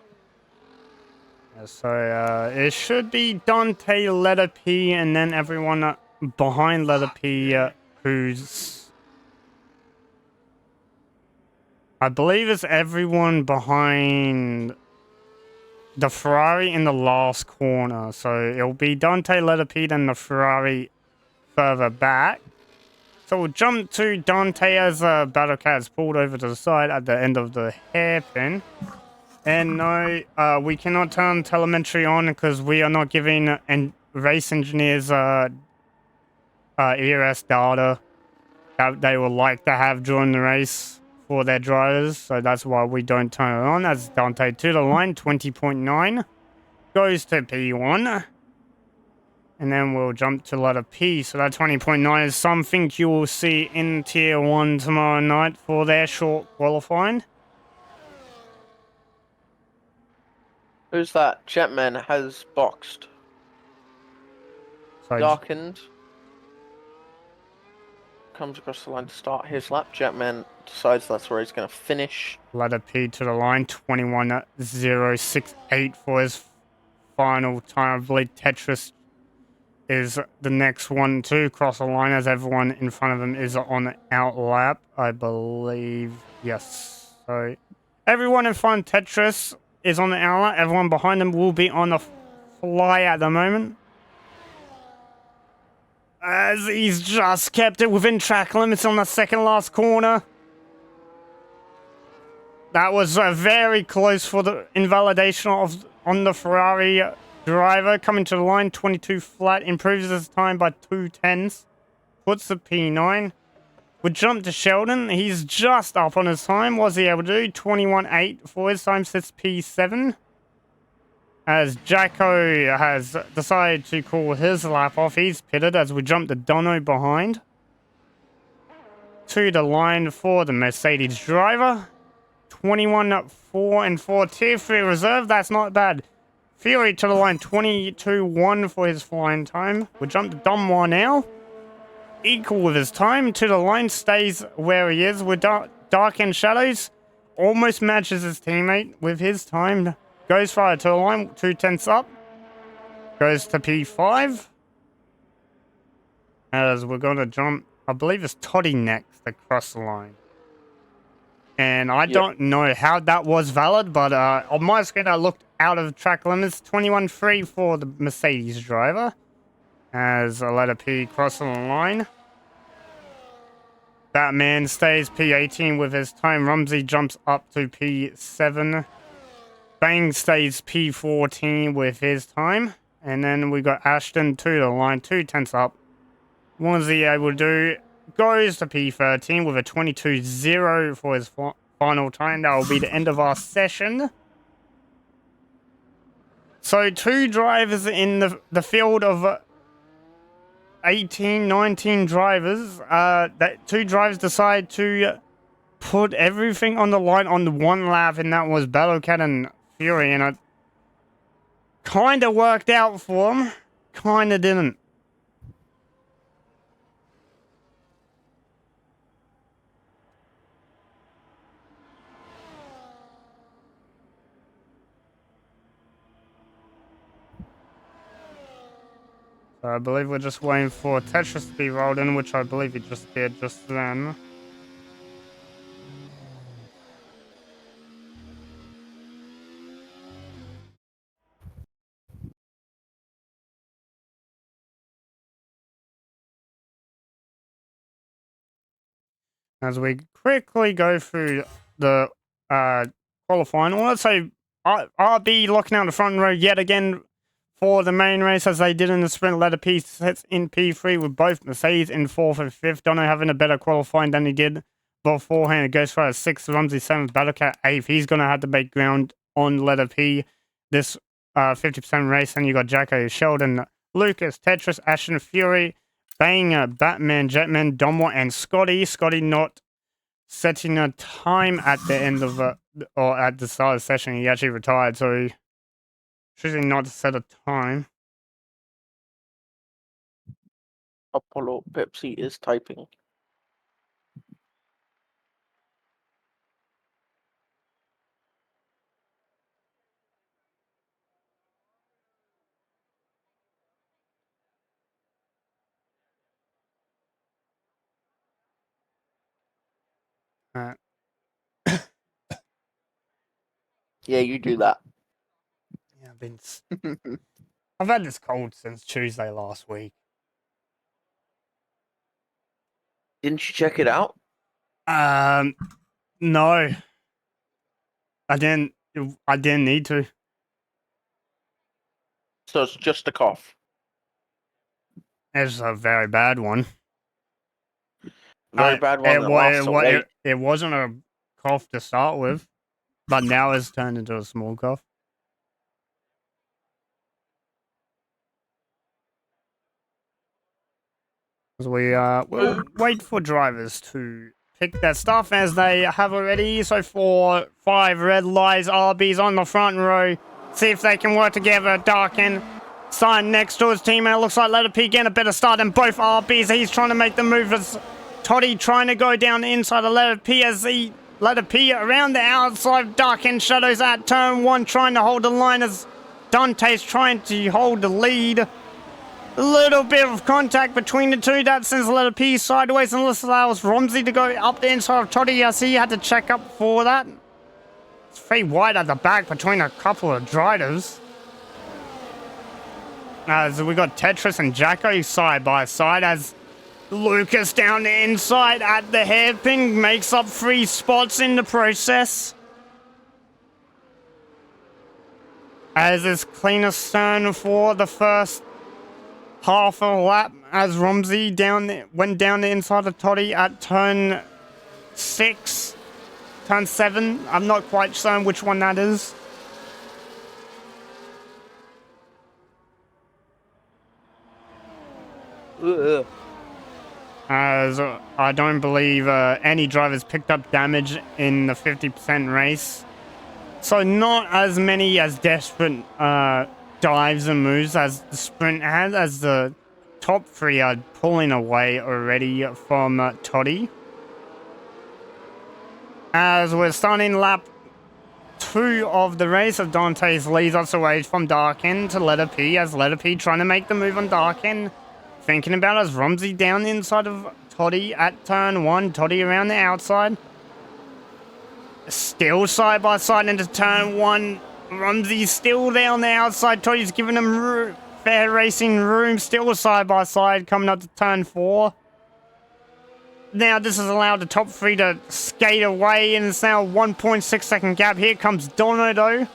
So it should be Dante letter P, and then everyone behind letter P, who's... I believe it's everyone behind the Ferrari in the last corner. So it'll be Dante letter P, then the Ferrari further back. So we'll jump to Dante as Battlecat is pulled over to the side at the end of the hairpin. And no, we cannot turn telemetry on because we are not giving race engineers ERS data that they would like to have during the race for their drivers. So that's why we don't turn it on. As Dante to the line, 20.9. Goes to P1. And then we'll jump to letter P. So that 20.9 is something you will see in Tier 1 tomorrow night for their short qualifying. Who's that? Jetman has boxed. So Darkened. Comes across the line to start his lap. Jetman decides that's where he's going to finish. letter P to the line, 21.068 for his final time. I believe Tetris is the next one to cross the line as everyone in front of him is on the out lap, I believe. Yes. So everyone in front of Tetris is on the out lap. Everyone behind him will be on the fly at the moment. As he's just kept it within track limits on the second last corner. That was very close for the invalidation on the Ferrari driver. Coming to the line, 22 flat, improves his time by 2/10. Puts the P9. We jump to Sheldon. He's just up on his time. What's he able to do? 21.8 for his time, sits P7. As Jacko has decided to call his lap off, he's pitted as we jump to Dono behind. to the line for the Mercedes driver. 21.4 and 4 tier 3 reserve. That's not bad. Fury to the line. 22.1 for his flying time. We'll jump to Dunmore now. Equal with his time. To the line. Stays where he is with Dark and Shadows. Almost matches his teammate with his time. Goes far to the line. 2/10 up. Goes to P5. As we're going to jump, I believe it's Toddy next across the line. And I don't know how that was valid, but on my screen I looked out of track limits. 21.3 for the Mercedes driver. As a letter P crossing the line. Batman stays P18 with his time. Rumsey jumps up to P7. Bang stays P14 with his time. And then we got Ashton to the line. 2/10 up. What was he able to do? Goes to P13 with a 22.0 for his final time. That will be the end of our session. So 2 drivers in the field of 18, 19 drivers. That 2 drivers decide to put everything on the line on the one lap, and that was Battlecat and Fury. And it kind of worked out for him. Kind of didn't. So I believe we're just waiting for Tetris to be rolled in, which I believe he just did just then. As we quickly go through the qualifying, well, let's say RB locking out the front row yet again for the main race, as they did in the sprint. Letter P sets in P3 with both Mercedes in 4th and 5th. Dono having a better qualifying than he did beforehand. It goes for a 6th, Rumsey 7th, Battlecat 8th. He's going to have to make ground on letter P this 50% race. And you got Jacko, Sheldon, Lucas, Tetris, Ashton, Fury, Bang, Batman, Jetman, Domwa, and Scotty. Scotty not setting a time at the end of or at the start of the session. He actually retired, so choosing not to set a time. Apollo Pepsi is typing. Yeah, you do that. Yeah, I've had this cold since Tuesday last week. Didn't you check it out? No. I didn't need to. So it's just a cough. It's a very bad one. Very bad one that lasts all day. It wasn't a cough to start with, but now it's turned into a small cough. As we'll wait for drivers to pick their stuff as they have already. So 4, 5 red lights, RB's on the front row. See if they can work together. Darken sign next to his teammate. Looks like Letter P getting a better start than both RBs. He's trying to make the move as Toddy trying to go down the inside of Letter P as he Letter P around the outside. Darken Shadows at turn 1 trying to hold the line as Dante's trying to hold the lead. A little bit of contact between the two. That sends Letter P sideways and this allows Romsey to go up the inside of Toddy as he had to check up for that. It's very wide at the back between a couple of drivers. As we got Tetris and Jacko side by side as Lucas down the inside at the hairpin makes up 3 spots in the process. As is cleanest turn for the first half a lap as Romsey went down the inside of Toddy at turn 6, turn 7. I'm not quite certain which one that is. as I don't believe any drivers picked up damage in the 50% race. So not as many as desperate dives and moves as the sprint had, as the top three are pulling away already from Toddy. As we're starting lap 2 of the race, of Dante's leads us away from Darken to Letter P, as Letter P trying to make the move on Darken. Thinking about as Rumsey down the inside of Toddy at turn 1, Toddy around the outside. Still side by side into turn 1. Rumsey still down the outside. Toddy's giving him fair racing room. Still side by side coming up to turn 4. Now this has allowed the top 3 to skate away, and it's now a 1.6 second gap. Here comes Dono though.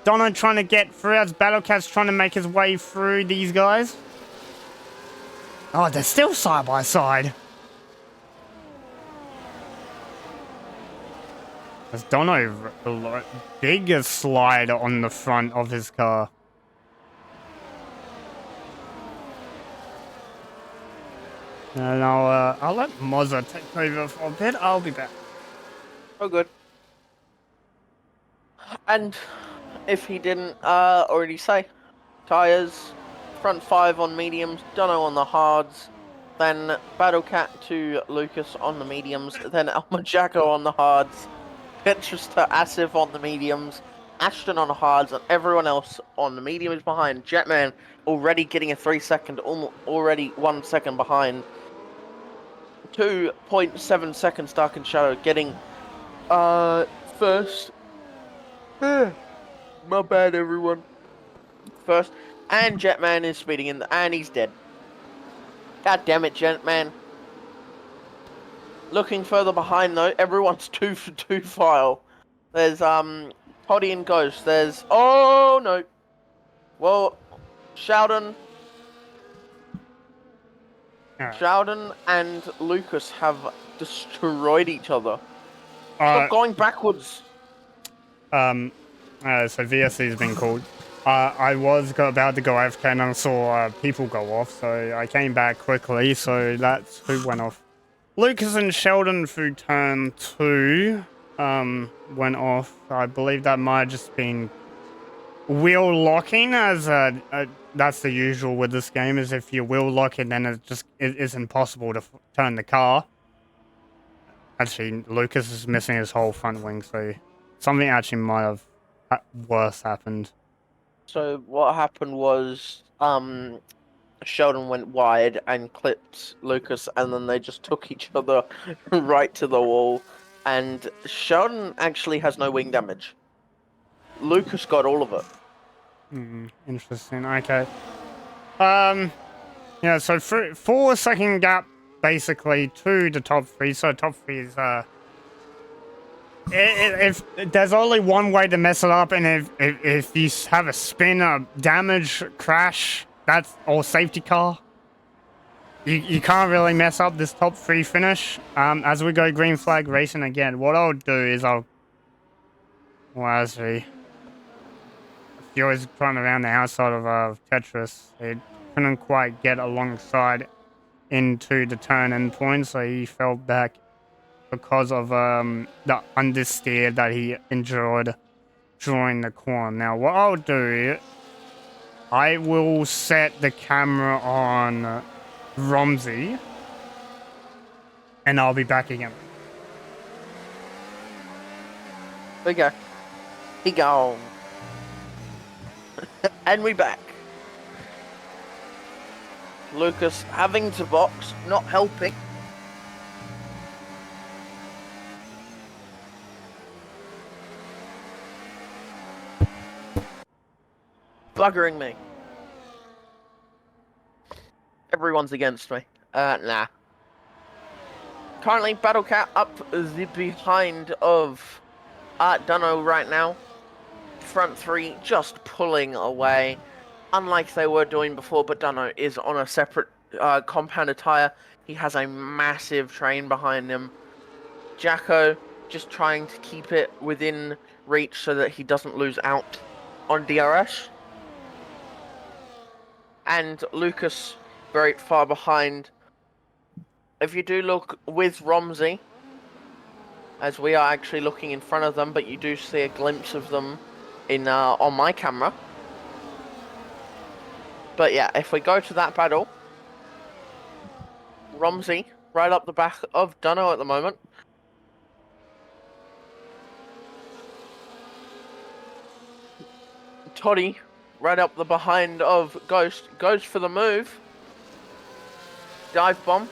Dono trying to get through as Battlecat's trying to make his way through these guys. Oh, they're still side by side. As Dono, bigger slide on the front of his car. And I'll let Mozza take over for a bit. I'll be back. Oh, good. And if he didn't already say, tyres, front 5 on mediums, Dono on the hards, then Battlecat to Lucas on the mediums, then Elmer Jacko on the hards, Petrus to Asif on the mediums, Ashton on the hards, and everyone else on the mediums behind. Jetman already getting a 3 second, already 1 second behind. 2.7 seconds Dark and Shadow getting first. My bad, everyone. First, and Jetman is speeding in, and he's dead. God damn it, Jetman. Looking further behind though, everyone's 2 for 2 file. There's Toddy and Ghost. There's oh no. Well, Sheldon. Sheldon and Lucas have destroyed each other. Stop going backwards. So VSC has been called. I was about to go AFK and I saw people go off, so I came back quickly, so that's who went off. Lucas and Sheldon through turn 2 went off. I believe that might have just been wheel locking, as that's the usual with this game, is if you wheel lock it, then it is impossible to turn the car. Actually, Lucas is missing his whole front wing, so something actually might have worse happened. So what happened was Sheldon went wide and clipped Lucas, and then they just took each other right to the wall, and Sheldon actually has no wing damage. Lucas got all of it. Interesting. Okay. Yeah, so 4 second gap basically to the top 3. So top 3 is if there's only one way to mess it up, and if you have a spin, a damage, crash, that's or safety car, you can't really mess up this top 3 finish. As we go green flag racing again, what I'll do is he always run around the outside of Tetris. He couldn't quite get alongside into the turn end point, so he fell back because of the understeer that he enjoyed during the corner. Now, what I'll do, I will set the camera on Rumsey, and I'll be back again. Okay. He gone. And we back. Lucas having to box, not helping. Buggering me. Everyone's against me. Nah. Currently, Battlecat up the behind of Dunno right now. Front 3 just pulling away, unlike they were doing before, but Dunno is on a separate compounded tyre. He has a massive train behind him. Jacko just trying to keep it within reach so that he doesn't lose out on DRS. And Lucas very far behind. if you do look with Romsey, as we are actually looking in front of them, but you do see a glimpse of them in on my camera. But yeah, if we go to that battle, Romsey right up the back of Dunno at the moment. Toddy right up the behind of Ghost, goes for the move. Dive bomb.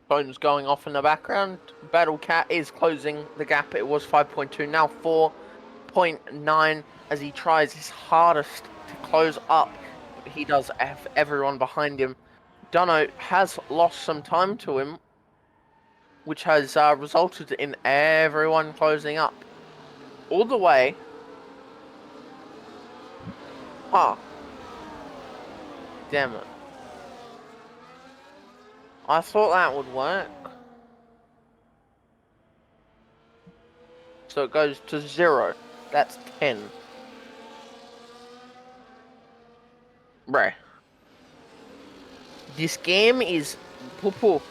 Phone's going off in the background. Battle Cat is closing the gap. It was 5.2, now 4.9 as he tries his hardest to close up. But he does have everyone behind him. Dunno has lost some time to him, which has resulted in everyone closing up. All the way. Damn it. I thought that would work. So it goes to 0. That's 10. Bruh. This game is poo-poo.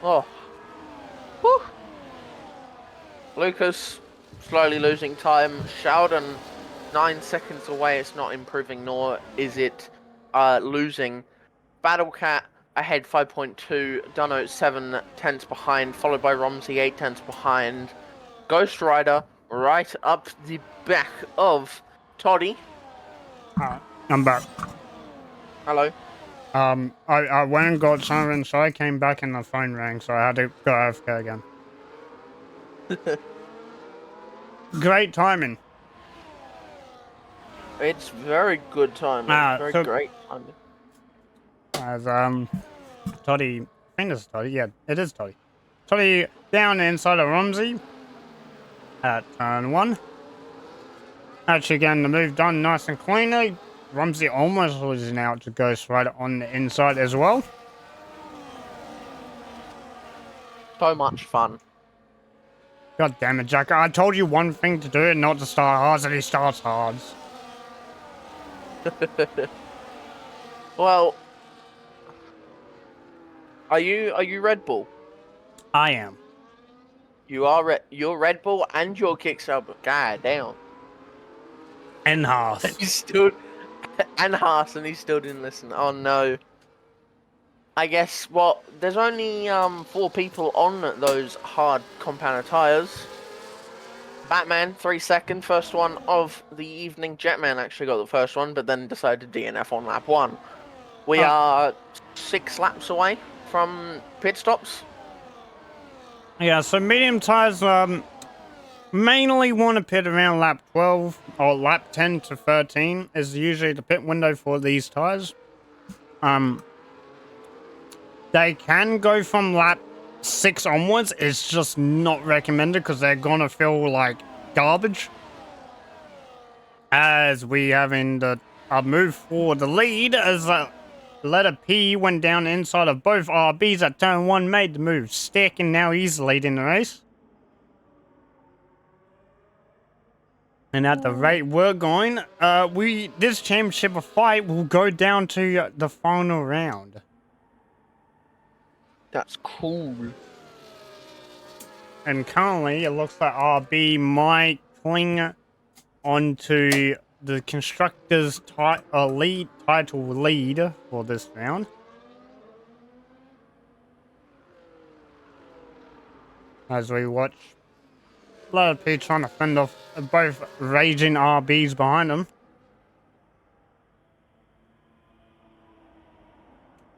Oh. Whew. Lucas slowly losing time. Sheldon 9 seconds away. It's not improving, nor is it losing. Battlecat ahead 5.2. Dunno 7 tenths behind, followed by Romsey 8 tenths behind. Ghost Rider right up the back of Toddy. I'm back. Hello. I went and got something, so I came back and the phone rang, so I had to go AFK again. Great timing. It's very good timing. Very so, great timing. As Toddy, I think it's Toddy. Yeah, it is Toddy. Toddy down inside of Romsey at turn 1. Actually getting the move done nice and cleanly. Romsey almost losing out to Ghost Rider on the inside as well. So much fun. God damn it, Jack. I told you one thing to do and not to start hards, and he starts hards. Well, are you Red Bull? I am. You are you're Red Bull and you're Kickstarter. God damn. And Haas. He's still and Haas, and he still didn't listen. Oh no. I guess there's only 4 people on those hard compound tires. Batman 3-second, first one of the evening. Jetman actually got the first one, but then decided to DNF on lap 1. We are 6 laps away from pit stops. Yeah, so medium tires mainly want to pit around lap 12 or lap 10 to 13 is usually the pit window for these tires. They can go from lap 6 onwards. It's just not recommended because they're gonna feel like garbage. As we have in the move for the lead as letter P went down inside of both RBs at turn 1, made the move stick, and now he's leading the race. And at the rate we're going, this championship fight will go down to the final round. That's cool. And currently, it looks like RB might cling onto the constructors' title lead for this round. As we watch letter P trying to fend off both raging RBs behind him.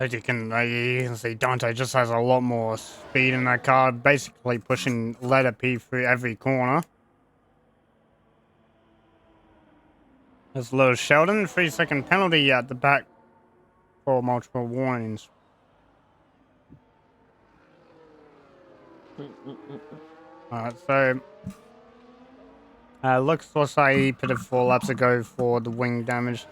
As you can see, Dante just has a lot more speed in that car, basically pushing letter P through every corner. There's Lewis Sheldon, 3-second penalty at the back for multiple warnings. Alright, so looks like he pitted 4 laps ago for the wing damage.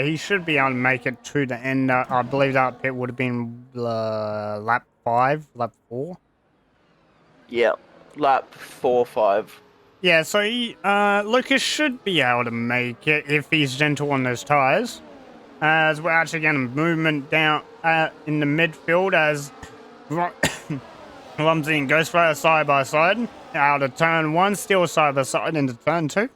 He should be able to make it to the end. I believe that pit would have been lap 4. Yep, lap 4, 5. Yeah, so Lucas should be able to make it if he's gentle on those tyres. As we're actually getting movement down in the midfield as Rumsey and Ghost Rider side by side. Out of turn 1, still side by side into turn 2.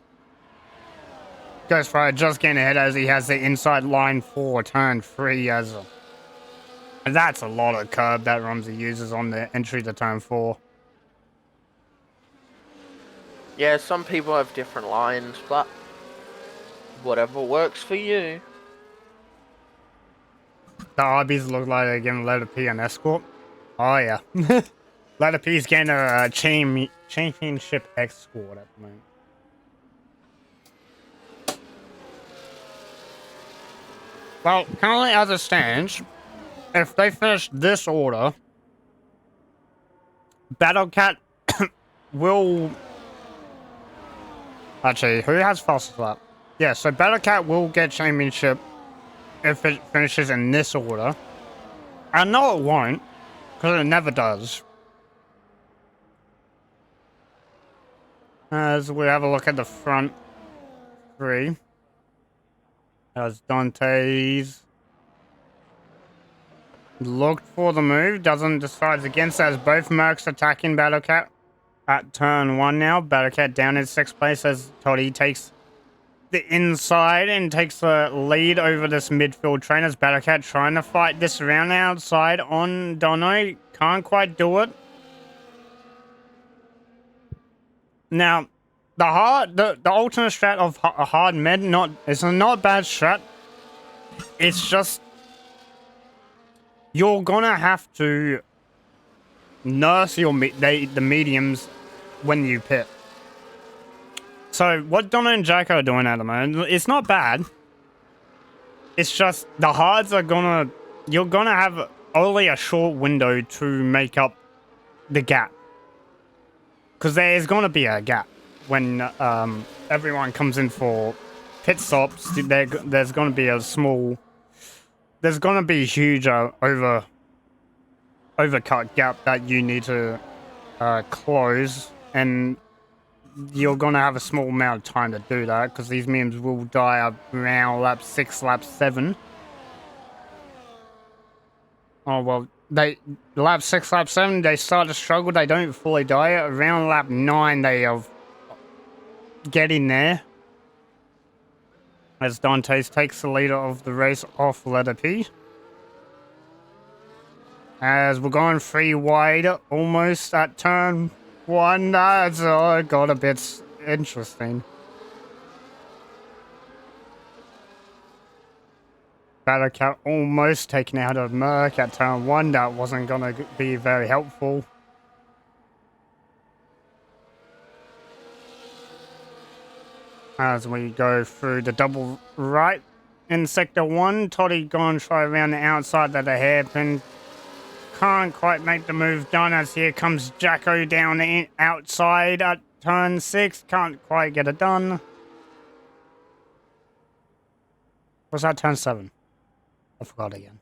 Ghost Rider just getting ahead as he has the inside line for turn 3 as that's a lot of curb that Rumsey uses on the entry to turn 4. Yeah, some people have different lines, but whatever works for you. The RBs look like they're getting letter P and escort. Oh yeah. Letter P's getting a championship escort at the moment. Well, currently as it stands, if they finish this order, Battlecat will... Actually, who has fastest lap? Yeah, so Battlecat will get championship if it finishes in this order. I know it won't, because it never does. As we have a look at the front 3. As Dante's looked for the move, decides against as both Mercs attacking Battlecat at turn 1 now. Battlecat down in 6th place as Toddy takes the inside and takes the lead over this midfield train as Battlecat trying to fight this round outside on Dono. Can't quite do it. Now, the alternate strat of a hard med, it's not a bad strat. It's just you're gonna have to nurse the mediums when you pit. So what Donna and Jack are doing at the moment, it's not bad. It's just the hards are you're gonna have only a short window to make up the gap. Because there's gonna be a gap when everyone comes in for pit stops. There's gonna be a small... There's gonna be a huge overcut gap that you need to close, and you're gonna have a small amount of time to do that because these memes will die around lap 6, lap 7. Oh well, lap 6, lap 7 they start to struggle. They don't fully die. Around lap 9 they are getting there. As Dantes takes the leader of the race off letter P. As we're going 3 wide, almost at turn 1. That's got a bit interesting. Battlecat almost taken out of Merc at turn 1. That wasn't going to be very helpful. As we go through the double right in sector 1, Toddy gonna try around the outside of the hairpin. Can't quite make the move done as here comes Jacko down the outside at turn 6. Can't quite get it done. Was that turn 7? I forgot again.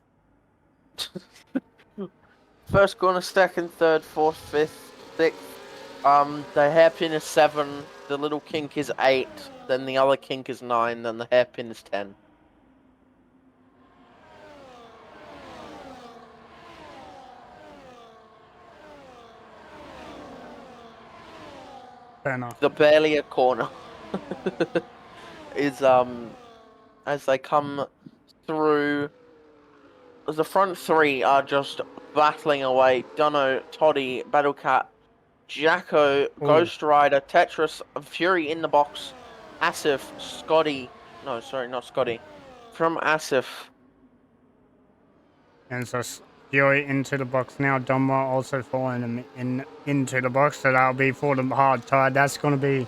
First corner, second, third, fourth, fifth, sixth. The hairpin is 7. The little kink is 8. Then the other kink is 9. Then the hairpin is 10. Fair enough. The barely a corner is as they come through. The front 3 are just battling away. Dunno, Toddy, Battlecat, Jacko, Ghost Rider, Tetris, Fury in the box, Asif, Scotty. No, sorry, not Scotty. From Asif. And so Fury into the box now. Dunbar also falling him into the box. So that'll be for the hard tire. That's going to be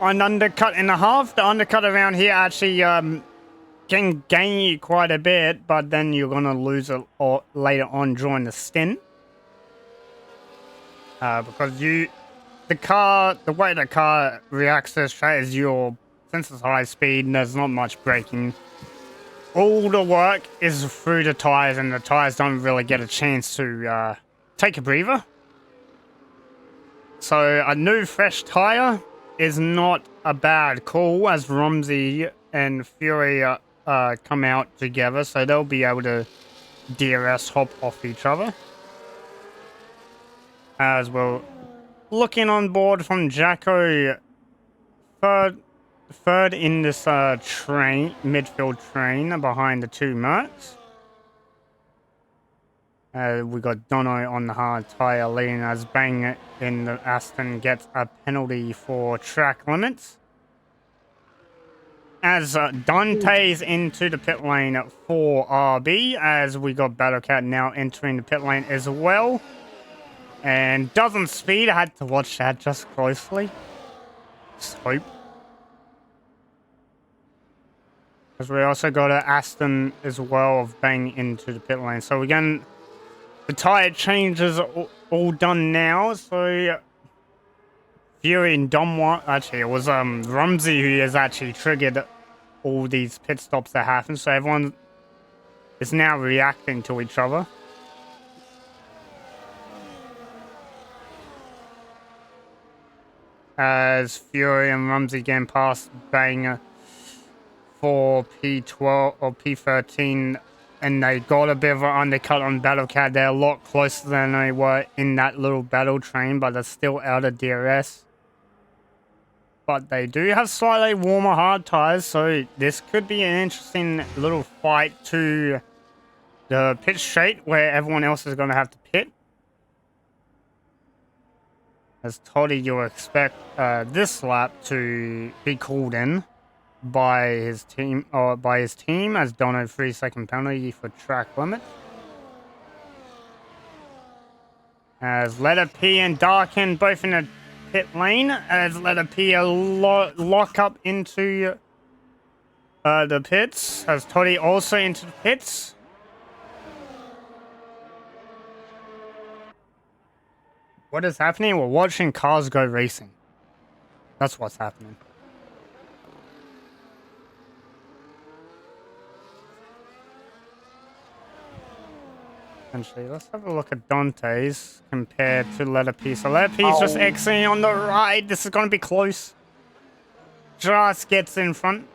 an undercut and a half. The undercut around here actually can gain you quite a bit, but then you're going to lose it later on during the stint. Because the way the car reacts to this track is since it's high speed and there's not much braking, all the work is through the tires, and the tires don't really get a chance to take a breather. So a new fresh tire is not a bad call, as Rumsey and Fury come out together, so they'll be able to DRS hop off each other. As well, looking on board from Jacko, third in this midfield train behind the two Mercs. We got Dono on the hard tire leading as Bang in the Aston gets a penalty for track limits. As Dante's into the pit lane for RB, as we got Battlecat now entering the pit lane as well. And doesn't speed. I had to watch that just closely. Just hope. As we also got an Aston as well of Bang into the pit lane. So again, the tire changes are all done now. So Fury and Domwa, actually it was Rumsey who has actually triggered all these pit stops that happen. So everyone is now reacting to each other. As Fury and Rumsey getting past Bang for P12 or P13, and they got a bit of an undercut on Battlecat. They're a lot closer than they were in that little battle train, but they're still out of DRS. But they do have slightly warmer hard tires, so this could be an interesting little fight to the pit straight, where everyone else is going to have to pit. As Toddy, you'll expect this lap to be called in by his team, as Dono 3-second penalty for track limit. As Letter P and Darken both in the pit lane, as Letter P lock up into the pits, as Toddy also into the pits. What is happening? We're watching cars go racing. That's what's happening. Essentially, let's have a look at Dante's compared to Letter P. So Letter P's just exiting on the right. This is going to be close. Just gets in front.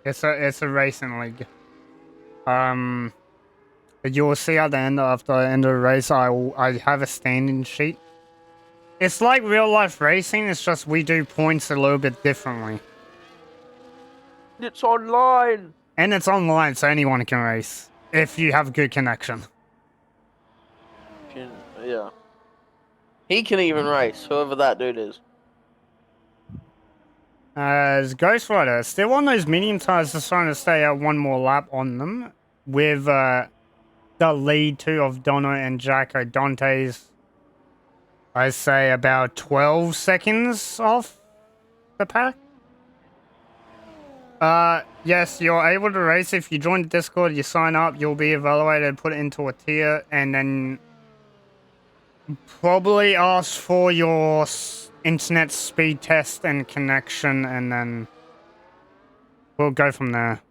It's a racing league. You'll see at the end, after the end of the race, I have a standing sheet. It's like real life racing. It's just we do points a little bit differently. It's online. And it's online, so anyone can race if you have good connection. Yeah. He can even race, whoever that dude is. As Ghost Rider, still on those medium tires, just trying to stay out one more lap on them. With the lead two of Dono and Jacko. Dante's, I say, about 12 seconds off the pack. Yes, you're able to race. If you join the Discord, you sign up, you'll be evaluated, put it into a tier, and then probably ask for your internet speed test and connection, and then we'll go from there.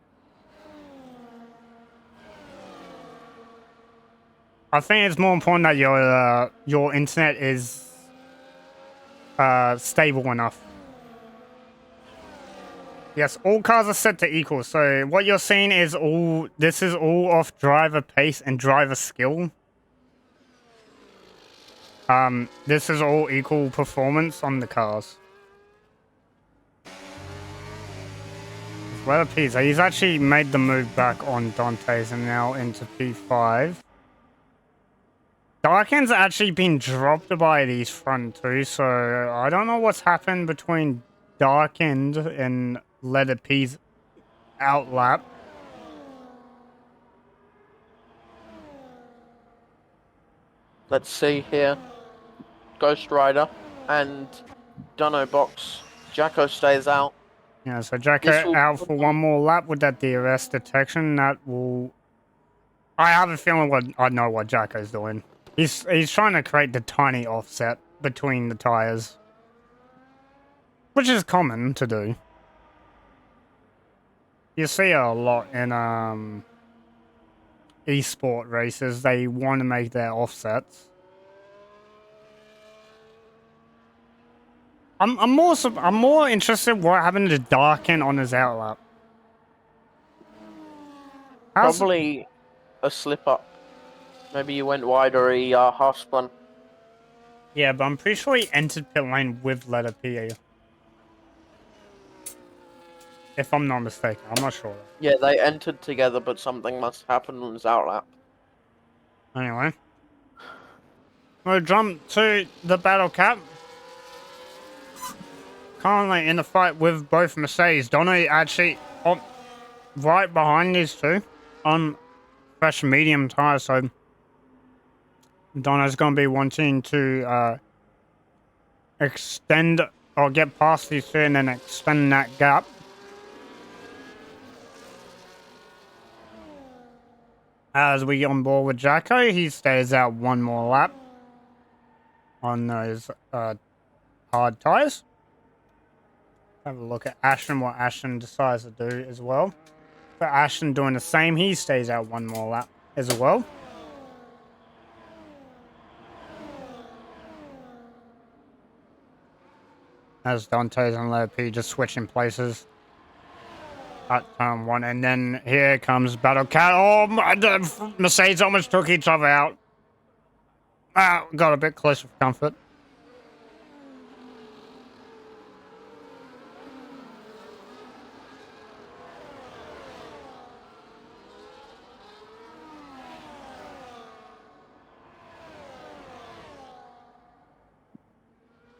I think it's more important that your internet is stable enough. Yes, all cars are set to equal. So what you're seeing is this is all off driver pace and driver skill. This is all equal performance on the cars. Well, Pizza, he's actually made the move back on Dante's and now into P5. Darken's actually been dropped by these front two, so I don't know what's happened between Darkened and Letter P's outlap. Let's see here. Ghost Rider and Dunno Box. Jacko stays out. Yeah, so Jacko out for one more lap with that DRS detection. That will... I have a feeling I know what Jacko's doing. He's trying to create the tiny offset between the tires. Which is common to do. You see it a lot in esport races. They want to make their offsets. I'm more interested in what happened to Darken on his outlap. Probably a slip up. Maybe you went wide or he half spun. Yeah, but I'm pretty sure he entered pit lane with letter P. If I'm not mistaken, I'm not sure. Yeah, they entered together, but something must happen on his outlap. Anyway, we'll jump to the battle cap. Currently in the fight with both Mercedes. Donny actually right behind these two on fresh medium tires, so Donna's going to be wanting to extend or get past these two and then extend that gap. As we get on board with Jacko, he stays out one more lap on those hard tires. Have a look at Ashton, what Ashton decides to do as well. For Ashton doing the same, he stays out one more lap as well. As Dante's and Leo P just switching places at turn one. And then here comes Battle Cat. Oh, Mercedes almost took each other out. Got a bit closer for comfort.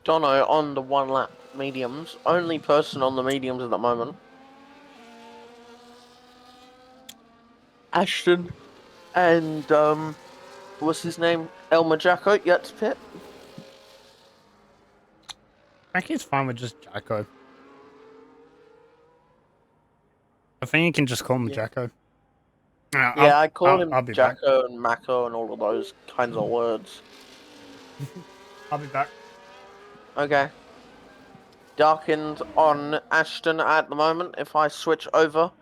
Dono on the one lap mediums. Only person on the mediums at the moment. Ashton and what's his name? Elmer Jacko yet to pit. I think he's fine with just Jacko. I think you can just call him Jacko. Yeah, I call him be Jacko back. and Mako and all of those kinds of words. I'll be back. Okay. Darkened on Ashton at the moment. If I switch over,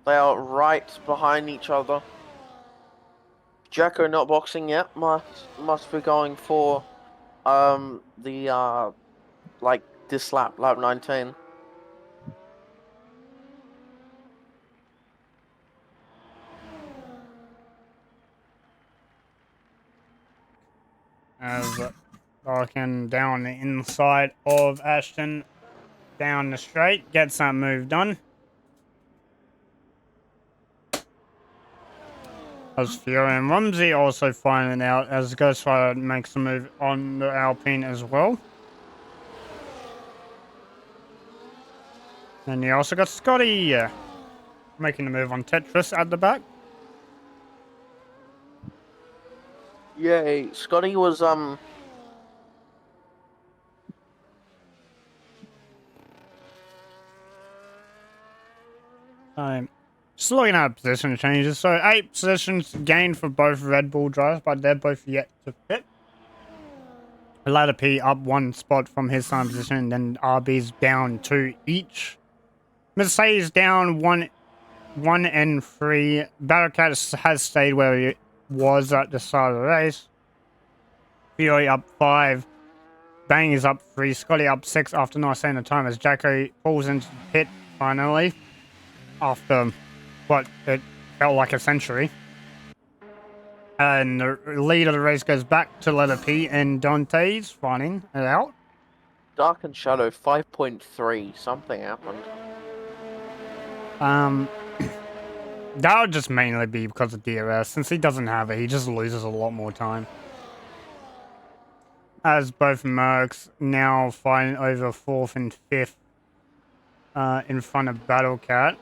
they are right behind each other. Jacko not boxing yet. Must be going for the like this lap 19. As Larkin down the inside of Ashton, down the straight, gets that move done. As Fiora and Rumsey also finding out as Ghost Rider makes the move on the Alpine as well. And you also got Scotty making the move on Tetris at the back. Yay, Scotty was just looking at position changes. So 8 positions gained for both Red Bull drivers, but they're both yet to pit. Ladder P up 1 spot from his starting position, and then RB's down 2 each. Mercedes down 1 and 3. Battlecat has stayed where he was at the start of the race. Fury up 5. Bang is up 3. Scotty up 6 after not saying the time as Jacko falls into the pit finally, after what it felt like a century. And the lead of the race goes back to letter P, and Dante's finding it out. Dark and Shadow 5.3. Something happened. That would just mainly be because of DRS. Since he doesn't have it, he just loses a lot more time. As both Mercs now fighting over 4th and 5th in front of Battlecat.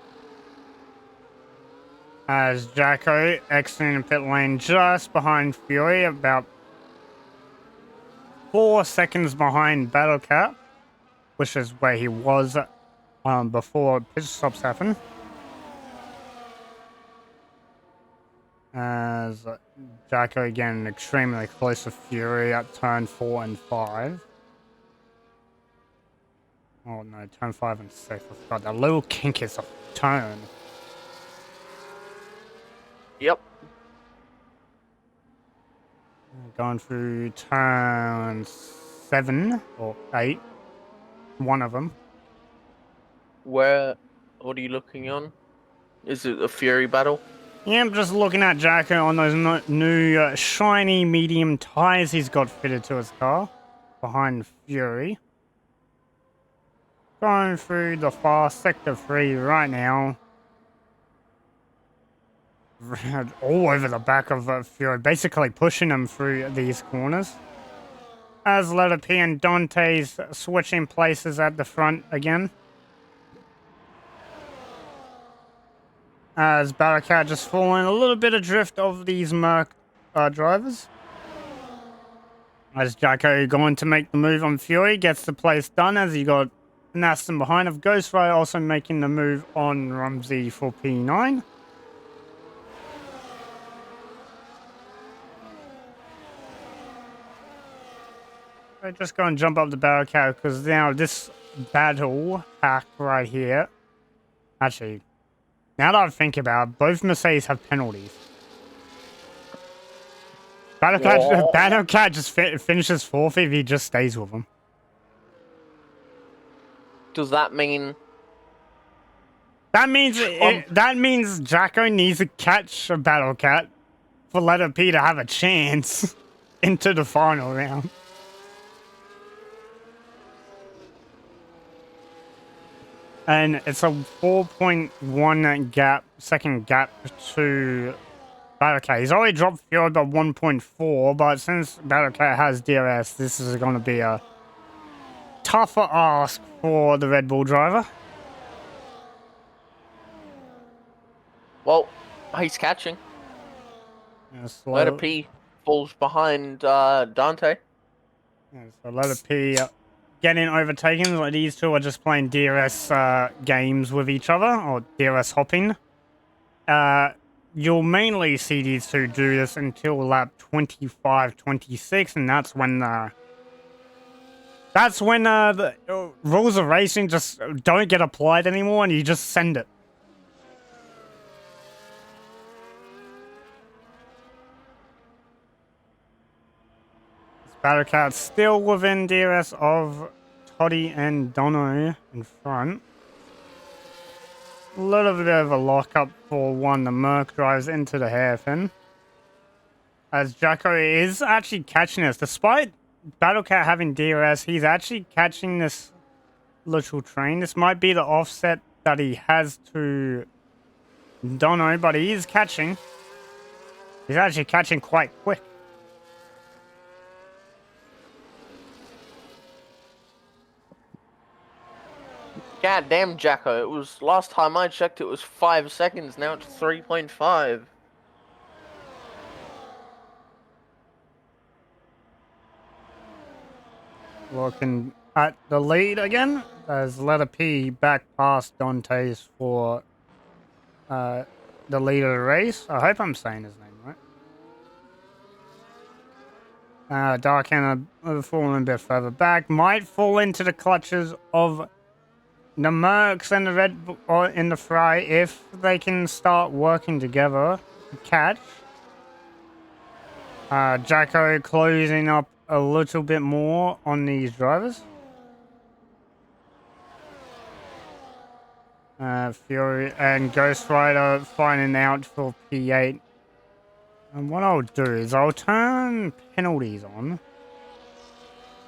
As Jacko exiting the pit lane just behind Fury, about 4 seconds behind Battlecat, which is where he was before pit stops happened. As Jacko again extremely close to Fury at turn 4 and 5. Oh no, turn 5 and 6. I forgot that little kink is a turn. Yep. Going through turn 7 or 8. One of them. What are you looking on? Is it a Fury battle? Yeah, I'm just looking at Jacko on those new shiny medium tires he's got fitted to his car. Behind Fury. Going through the far sector 3 right now. All over the back of Fury, basically pushing him through these corners. As letter P and Dante's switching places at the front again. As Battlecat just falling a little bit adrift of these Merc drivers. As Jacko going to make the move on Fury, gets the place done as he got Naston behind of Ghost Rider, also making the move on Rumsey for P9. I just go and jump up the Battlecat because now this battle pack right here. Actually, now that I think about it, both Mercedes have penalties. Battlecat just finishes 4th if he just stays with them. Does that mean? That means Jacko needs to catch a Battlecat for letter P to have a chance into the final round. And it's a 4.1 second gap to Battlecat. He's already dropped Fury by 1.4, but since Battlecat has DRS, this is going to be a tougher ask for the Red Bull driver. Well, he's catching. Letter P falls behind Dante. Yeah, so letter P getting overtaken. Like these two are just playing DRS games with each other, or DRS hopping. You'll mainly see these two do this until lap 25, 26, and that's when the rules of racing just don't get applied anymore, and you just send it. Battlecat still within DRS of Toddy and Dono in front. A little bit of a lockup for one. The Merc drives into the hairpin. As Jacko is actually catching this. Despite Battlecat having DRS, he's actually catching this little train. This might be the offset that he has to Dono, but he is catching. He's actually catching quite quick. God damn, Jacko. It was last time I checked, it was 5 seconds. Now it's 3.5. Looking at the lead again, as letter P back past Dante's for the lead of the race. I hope I'm saying his name right. Dark Anna falling a bit further back. Might fall into the clutches of the Mercs and the Red Bull in the fray if they can start working together to catch. Jacko closing up a little bit more on these drivers. Fury and Ghost Rider finding out for P8. And what I'll do is I'll turn penalties on.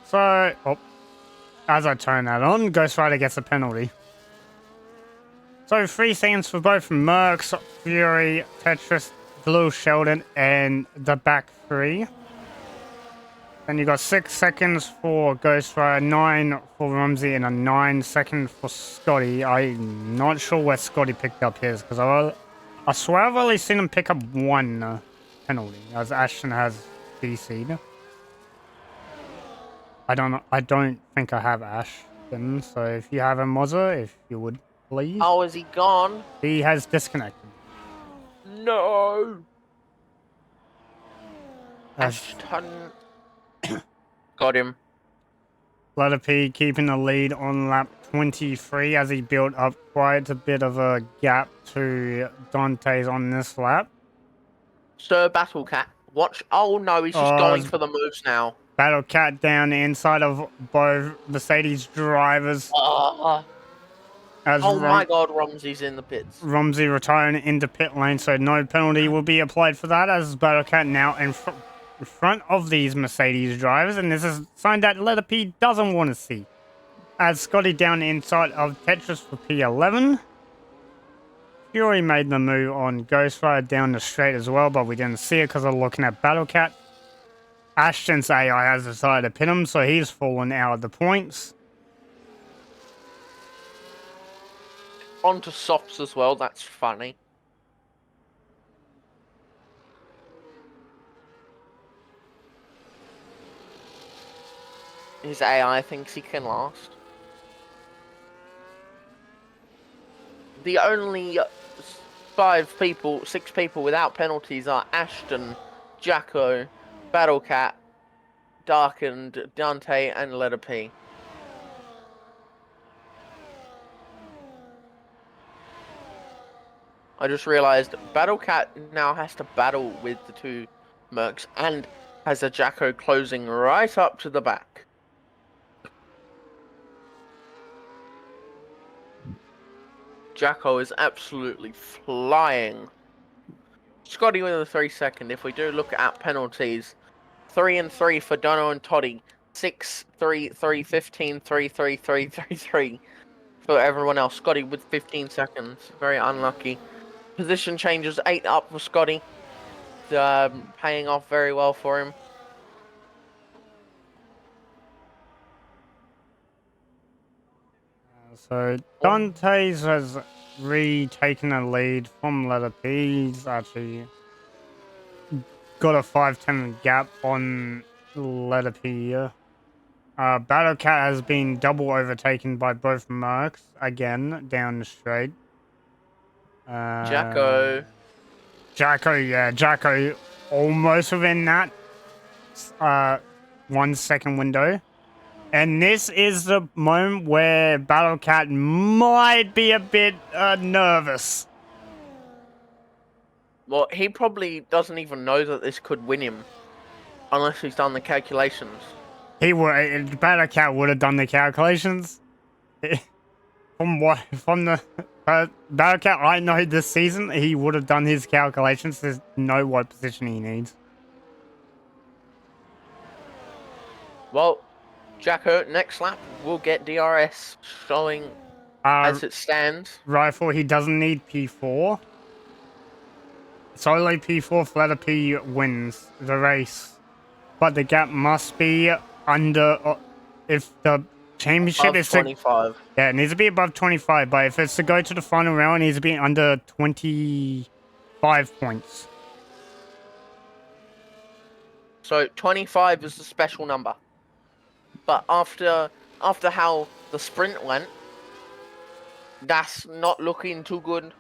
So, as I turn that on, Ghost Rider gets a penalty. So 3 seconds for both Mercs, Fury, Tetris, Blue Sheldon, and the back 3. Then you got 6 seconds for Ghost Rider, 9 for Rumsey, and a 9-second for Scotty. I'm not sure where Scotty picked up his, because I swear I've only seen him pick up 1 penalty, as Ashton has DC'd. I don't think I have Ashton, so if you have a Mozza, if you would, please. Oh, is he gone? He has disconnected. No. As Ashton. Got him. Letter P keeping the lead on lap 23 as he built up quite a bit of a gap to Dante's on this lap. Sir Battle Cat. Watch. Oh no, he's just going for the moves now. Battle Cat down the inside of both Mercedes drivers. Oh my god, Rumsey's in the pits. Rumsey retiring into pit lane, so no penalty will be applied for that as Battle Cat now in front of these Mercedes drivers, and this is something that Letter P doesn't want to see. As Scotty down the inside of Tetris for P11. Fury made the move on Ghost Rider down the straight as well, but we didn't see it because we're looking at Battle Cat. Ashton's AI has decided to pin him, so he's fallen out of the points. Onto softs as well, that's funny. His AI thinks he can last. The only 6 people without penalties are Ashton, Jacko, Battlecat, Darkened, Dante, and Letter P. I just realized Battlecat now has to battle with the 2 Mercs and has a Jacko closing right up to the back. Jacko is absolutely flying. Scotty with a 3-second. If we do look at penalties, 3 and 3 for Dono and Toddy. 6, 3, 3, 15, 3, 3, 3, 3, 3 for everyone else. Scotty with 15 seconds. Very unlucky. Position changes, 8 up for Scotty. Paying off very well for him. So Dante's has retaken a lead from Letter P. He's actually got a 5-10 gap on Letter P here. Battlecat has been double overtaken by both Mercs again down the straight. Jacko, Jacko almost within that 1 second window. And this is the moment where Battlecat might be a bit nervous. Well, he probably doesn't even know that this could win him. Unless he's done the calculations. Battlecat would have done the calculations. From the Battlecat I know this season, he would have done his calculations to know what position he needs. Well, Jacko, next lap, will get DRS showing as it stands. Rifle, he doesn't need P4. Solely P4 for Letter P wins the race. But the gap must be under... if the championship Above is 25. Yeah, it needs to be above 25, but if it's to go to the final round, it needs to be under 25 points. So 25 is the special number. But after how the sprint went, that's not looking too good.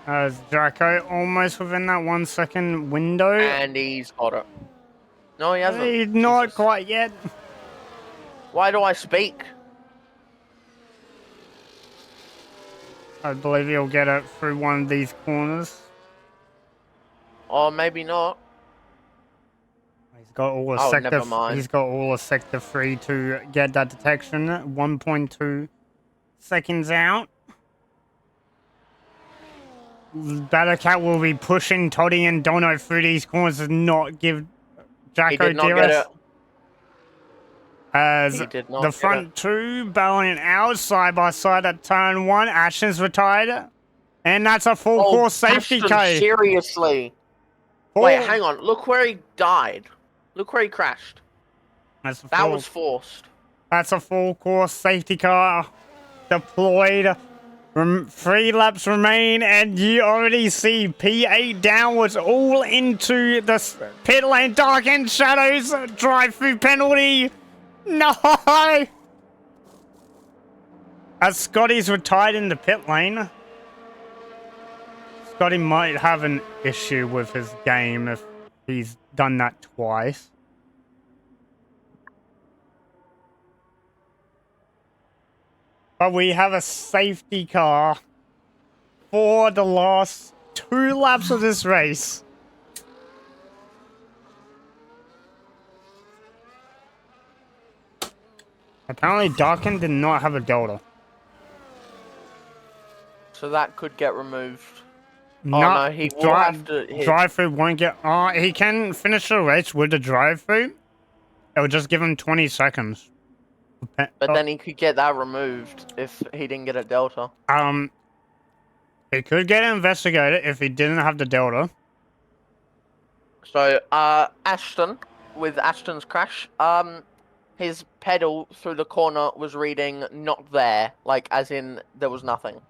As Jacko almost within that 1 second window. And he's got it. No, he hasn't. He's not quite yet. Why do I speak? I believe he'll get it through one of these corners. Or maybe not. He's got all the never mind. He's got all of sector 3 to get that detection. 1.2 seconds out. Battlecat will be pushing Toddy and Dono through these corners to not give He Jacko did not get DRS. it. As He did not the get front two battling out side by side at turn 1. Ashton's retired. And that's a full course safety Ashton, car. seriously. Wait, hang on. Look where he died. Look where he crashed. That was forced. That's a full course safety car deployed. 3 laps remain, and you already see P8 downwards all into the pit lane. Dark End Shadows drive-through penalty. No! As Scotty's retired in the pit lane. Scotty might have an issue with his game if he's done that twice. But we have a safety car for the last 2 laps of this race. Apparently, Darkin did not have a Delta. So that could get removed. No, no, he will have to hit. Drive-through won't get... he can finish the race with the drive-through. It'll just give him 20 seconds. But then he could get that removed if he didn't get a Delta. He could get investigated if he didn't have the Delta. So, Ashton, with Ashton's crash, his pedal through the corner was reading not there, like as in there was nothing.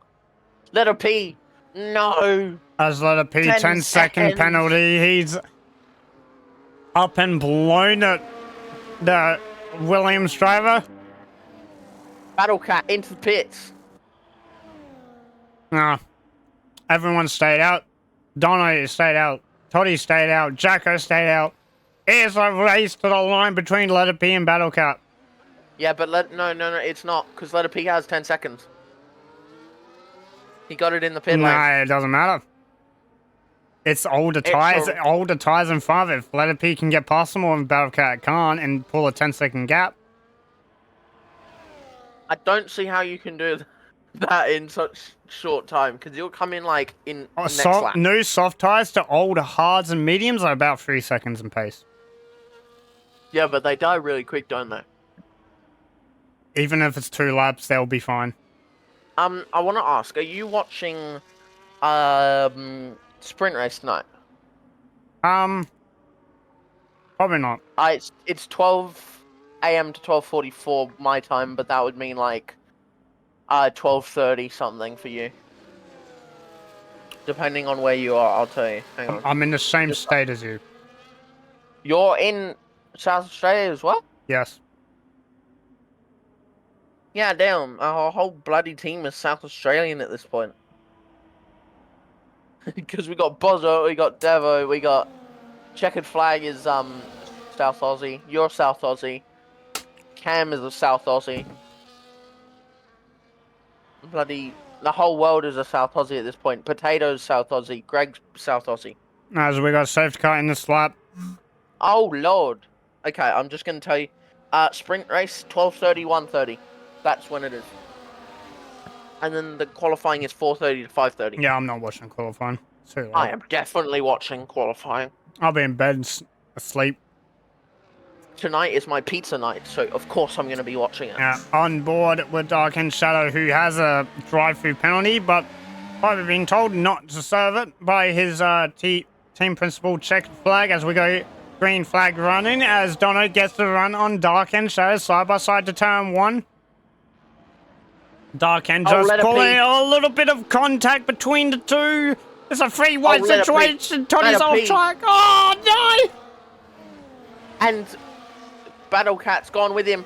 Letter P, no. As letter P, 10 second penalty. He's up and blown at the Williams driver. Battlecat into the pits. Nah. Everyone stayed out. Dono stayed out. Toddy stayed out. Jacko stayed out. It's a race to the line between letter P and Battlecat. Yeah, but no, it's not, because letter P has 10 seconds. He got it in the pit lane. Nah, it doesn't matter. It's older tires in front of it. If letter P can get past them or Battlecat can't and pull a 10-second gap. I don't see how you can do that in such short time, because you'll come in like in next lap. New soft tires to old hards and mediums are about 3 seconds in pace. Yeah, but they die really quick, don't they? Even if it's 2 laps, they'll be fine. I want to ask, are you watching sprint race tonight? Probably not. It's 12 a.m. to 12:44 my time, but that would mean like 12:30 something for you. Depending on where you are, I'll tell you. Hang on. I'm in the same state as you. You're in South Australia as well? Yes. Yeah, damn. Our whole bloody team is South Australian at this point. Because we got Bozo, we got Devo, we got Checkered Flag is South Aussie. You're South Aussie. Cam is a South Aussie. Bloody... The whole world is a South Aussie at this point. Potato's South Aussie. Greg's South Aussie. As we got safety car in this lap. Oh, Lord. Okay, I'm just going to tell you. Sprint race, 12:30, 1:30. That's when it is. And then the qualifying is 4:30 to 5:30. Yeah, I'm not watching qualifying. I am definitely watching qualifying. I'll be in bed asleep. Tonight is my pizza night, so of course I'm going to be watching it. On board with Dark and Shadow, who has a drive-through penalty, but I've been told not to serve it by his team principal Checkered Flag as we go green flag running as Dono gets the run on Dark and Shadow side by side to turn 1. Dark End just pulling a little bit of contact between the two. It's a free-wide situation. Tony's off track. Oh, no! And Battlecat's gone with him.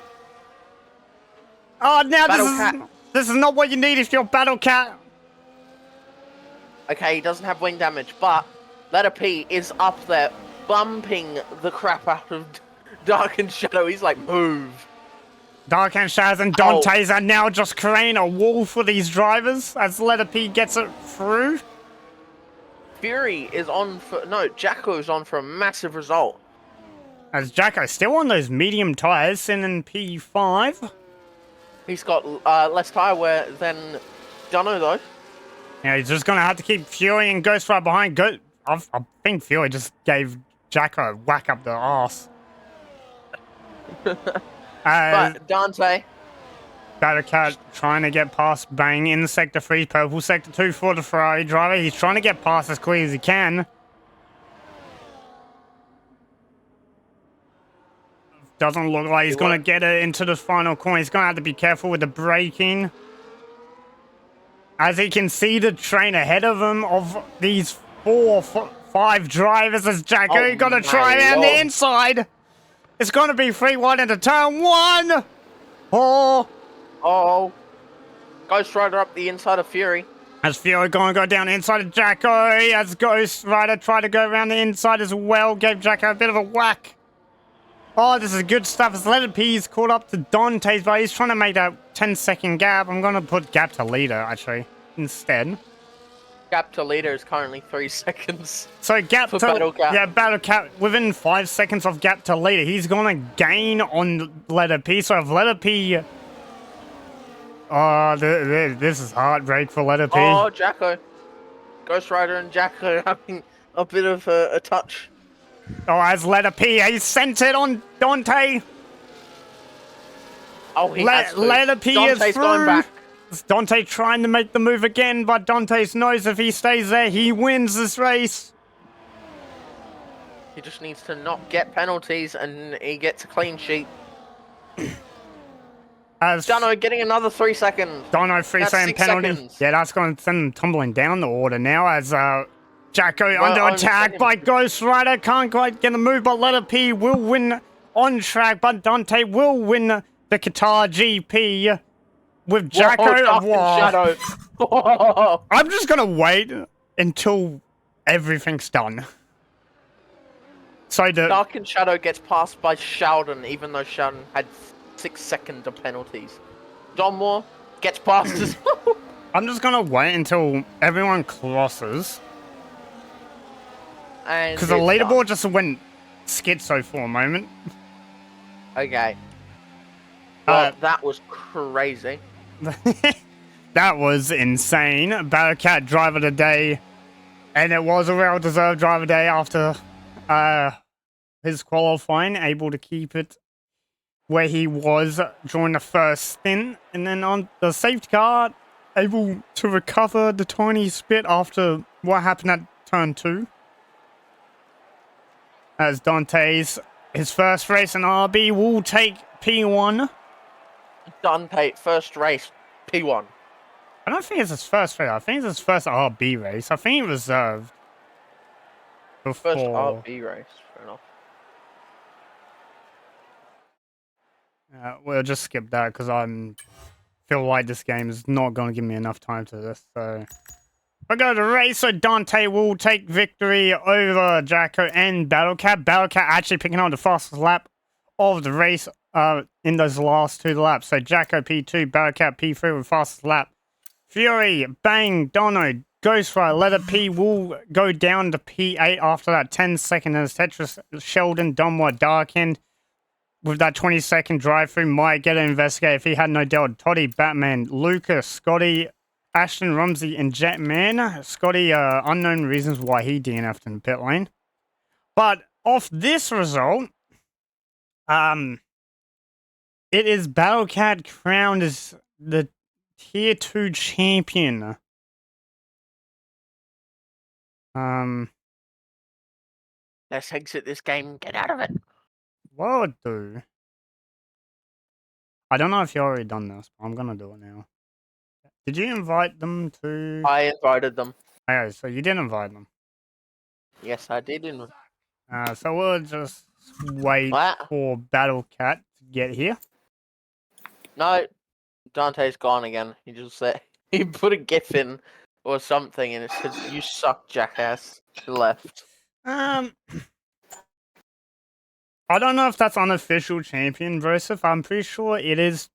Oh, now this is not what you need if you're Battlecat. Okay, he doesn't have wing damage, but Letter P is up there, bumping the crap out of Dark and Shadow. He's like, move. Dark and Shadows and Dante's are now just creating a wall for these drivers as Letter P gets it through. Fury is on for... No, Jacko's on for a massive result. As Jacko's still on those medium tyres, in P5. He's got less tyre wear than Dunno, though. Yeah, he's just gonna have to keep Fury and Ghost right behind. I think Fury just gave Jacko a whack up the arse. But Dante, Battlecat trying to get past Bang in Sector 3, purple Sector 2 for the Ferrari driver. He's trying to get past as clear as he can. Doesn't look like he's going to get it into the final corner. He's going to have to be careful with the braking. As he can see the train ahead of him of these 5 drivers as Jacko going to try around the inside. It's going to be 3-1 into turn 1. Oh. Ghost Rider up the inside of Fury. As Fury going to go down the inside of Jacko. As Ghost Rider tried to go around the inside as well. Gave Jacko a bit of a whack. Oh, this is good stuff. As Letter P's caught up to Dante's, but he's trying to make that 10-second gap. I'm going to put gap to leader, actually, instead. Gap to leader is currently 3 seconds. So gap to Battlecat. Yeah, Battlecat within 5 seconds of gap to leader. He's going to gain on Letter P. So if Letter P... Oh, this is heartbreak for Letter P. Oh, Jacko. Ghost Rider and Jacko having a bit of a touch. Oh, as Letter P, he sent it on Dante. Oh, he has to. Letter P Dante's is through. going back. It's Dante trying to make the move again, but Dante knows if he stays there, he wins this race. He just needs to not get penalties and he gets a clean sheet. As Dono getting another 3 seconds. Dono 3-second penalty. Seconds. Yeah, that's going to send him tumbling down the order now as Jacko under attack by Ghost Rider. Can't quite get the move, but Letter P will win on track, but Dante will win the Qatar GP with Jacko. Shadow. I'm just going to wait until everything's done. So Dark and Shadow gets passed by Sheldon, even though Sheldon had 6 seconds of penalties. John Moore gets past as well. I'm just going to wait until everyone crosses. Because the leaderboard just went schizo for a moment. Okay. Well, that was crazy. That was insane. Battlecat driver of the day. And it was a well-deserved driver day after his qualifying. Able to keep it where he was during the first stint. And then on the safety car, able to recover the tiny spit after what happened at turn 2. As Dante's, his first race in RB will take P1. Dante, first race, P1. I don't think it's his first race. I think it's his first RB race. I think he reserved before. First RB race, fair enough. We'll just skip that because I feel like this game is not going to give me enough time to this. So we'll go to race. So Dante will take victory over Jacko and Battlecat. Battlecat actually picking up the fastest lap of the race in those last 2 laps. So Jacko P2, Battlecat P3 with fastest lap. Fury, Bang, Dono, Ghost Rider, Letter P will go down to P8 after that 10-second as Tetris, Sheldon, Domwa, Darkend. With that 20-second drive-through, might get an investigate if he had no doubt. Toddy, Batman, Lucas, Scotty, Ashton, Rumsey, and Jetman. Scotty, unknown reasons why he DNF'd in the pit lane. But off this result, it is Battlecat crowned as the Tier 2 champion. Let's exit this game and get out of it. What would do? I don't know if you already done this, but I'm gonna do it now. Did you invite them to? I invited them. Okay, so you did invite them. Yes, I did. So we'll just wait for Battlecat to get here. No, Dante's gone again. He just said he put a GIF in or something, and it says "You suck, jackass." He left. I don't know if that's unofficial champion, Joseph. I'm pretty sure it is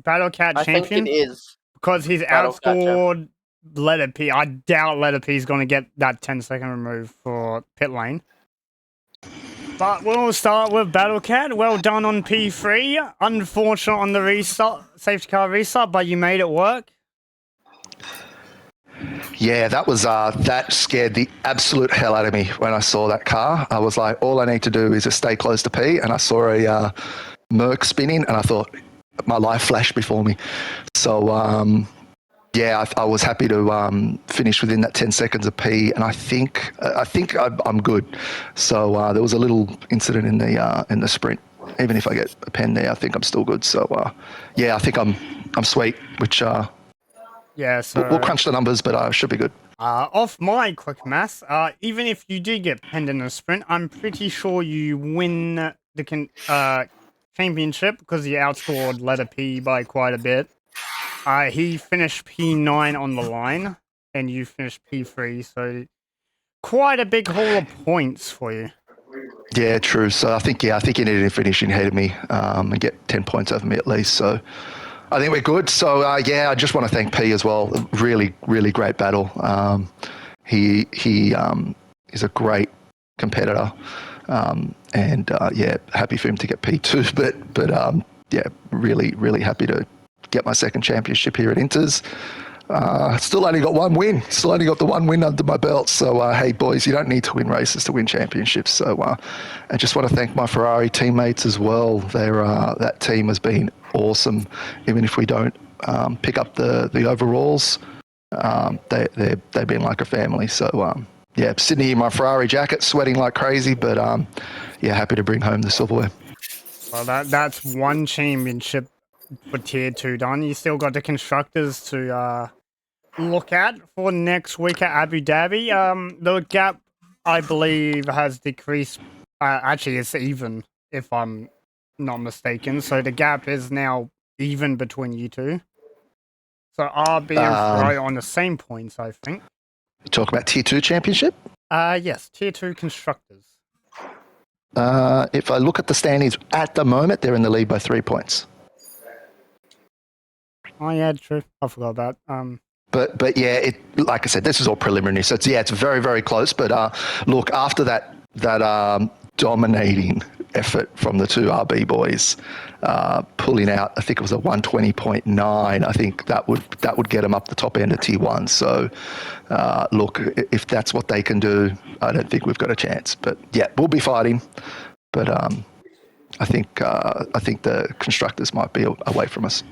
Battlecat champion. I think it is. Because he's outscored Letter P. I doubt Letter P is going to get that 10-second remove for pit lane. But we'll start with Battlecat. Well done on P3. Unfortunate on the restart, safety car restart, but you made it work. Yeah, that was that scared the absolute hell out of me when I saw that car. I was like, all I need to do is just stay close to P, and I saw a Merc spinning, and I thought my life flashed before me. So yeah, I was happy to finish within that 10 seconds of P, and I think I'm good. So there was a little incident in the sprint. Even if I get a pen there, I think I'm still good. So yeah, I think I'm sweet. Which Yeah, so we'll crunch the numbers, but I should be good. off my quick maths, even if you do get penned in a sprint, I'm pretty sure you win the championship because you outscored letter P by quite a bit. He finished P9 on the line, and you finished P3, so quite a big haul of points for you. Yeah, true. So I think you needed to finish in ahead of me and get 10 points over me at least. So I think we're good. So yeah, I just want to thank P as well. Really, really great battle. He is a great competitor, and yeah, happy for him to get P2. But yeah, really, really happy to get my second championship here at Inters. Still only got one win. Still only got the one win under my belt. So, hey, boys, you don't need to win races to win championships. So, I just want to thank my Ferrari teammates as well. That team has been awesome. Even if we don't pick up the overalls, they've been like a family. So, yeah, sitting in my Ferrari jacket, sweating like crazy, but yeah, happy to bring home the silverware. Well, that's one championship for Tier 2 done. You still got the constructors to look at for next week at Abu Dhabi. The gap, I believe, has decreased. Actually, it's even, if I'm not mistaken. So the gap is now even between you two. So RB and Ferrari on the same points, I think. Talk about Tier 2 championship? Yes, Tier 2 constructors. If I look at the standings at the moment, they're in the lead by 3 points. Oh yeah, true. I forgot about But yeah, like I said, this is all preliminary, so it's very, very close. But look, after that dominating effort from the two RB boys, pulling out, I think it was a 120.9. I think that would get them up the top end of Tier 1. So look, if that's what they can do, I don't think we've got a chance. But yeah, we'll be fighting. But I think the constructors might be away from us.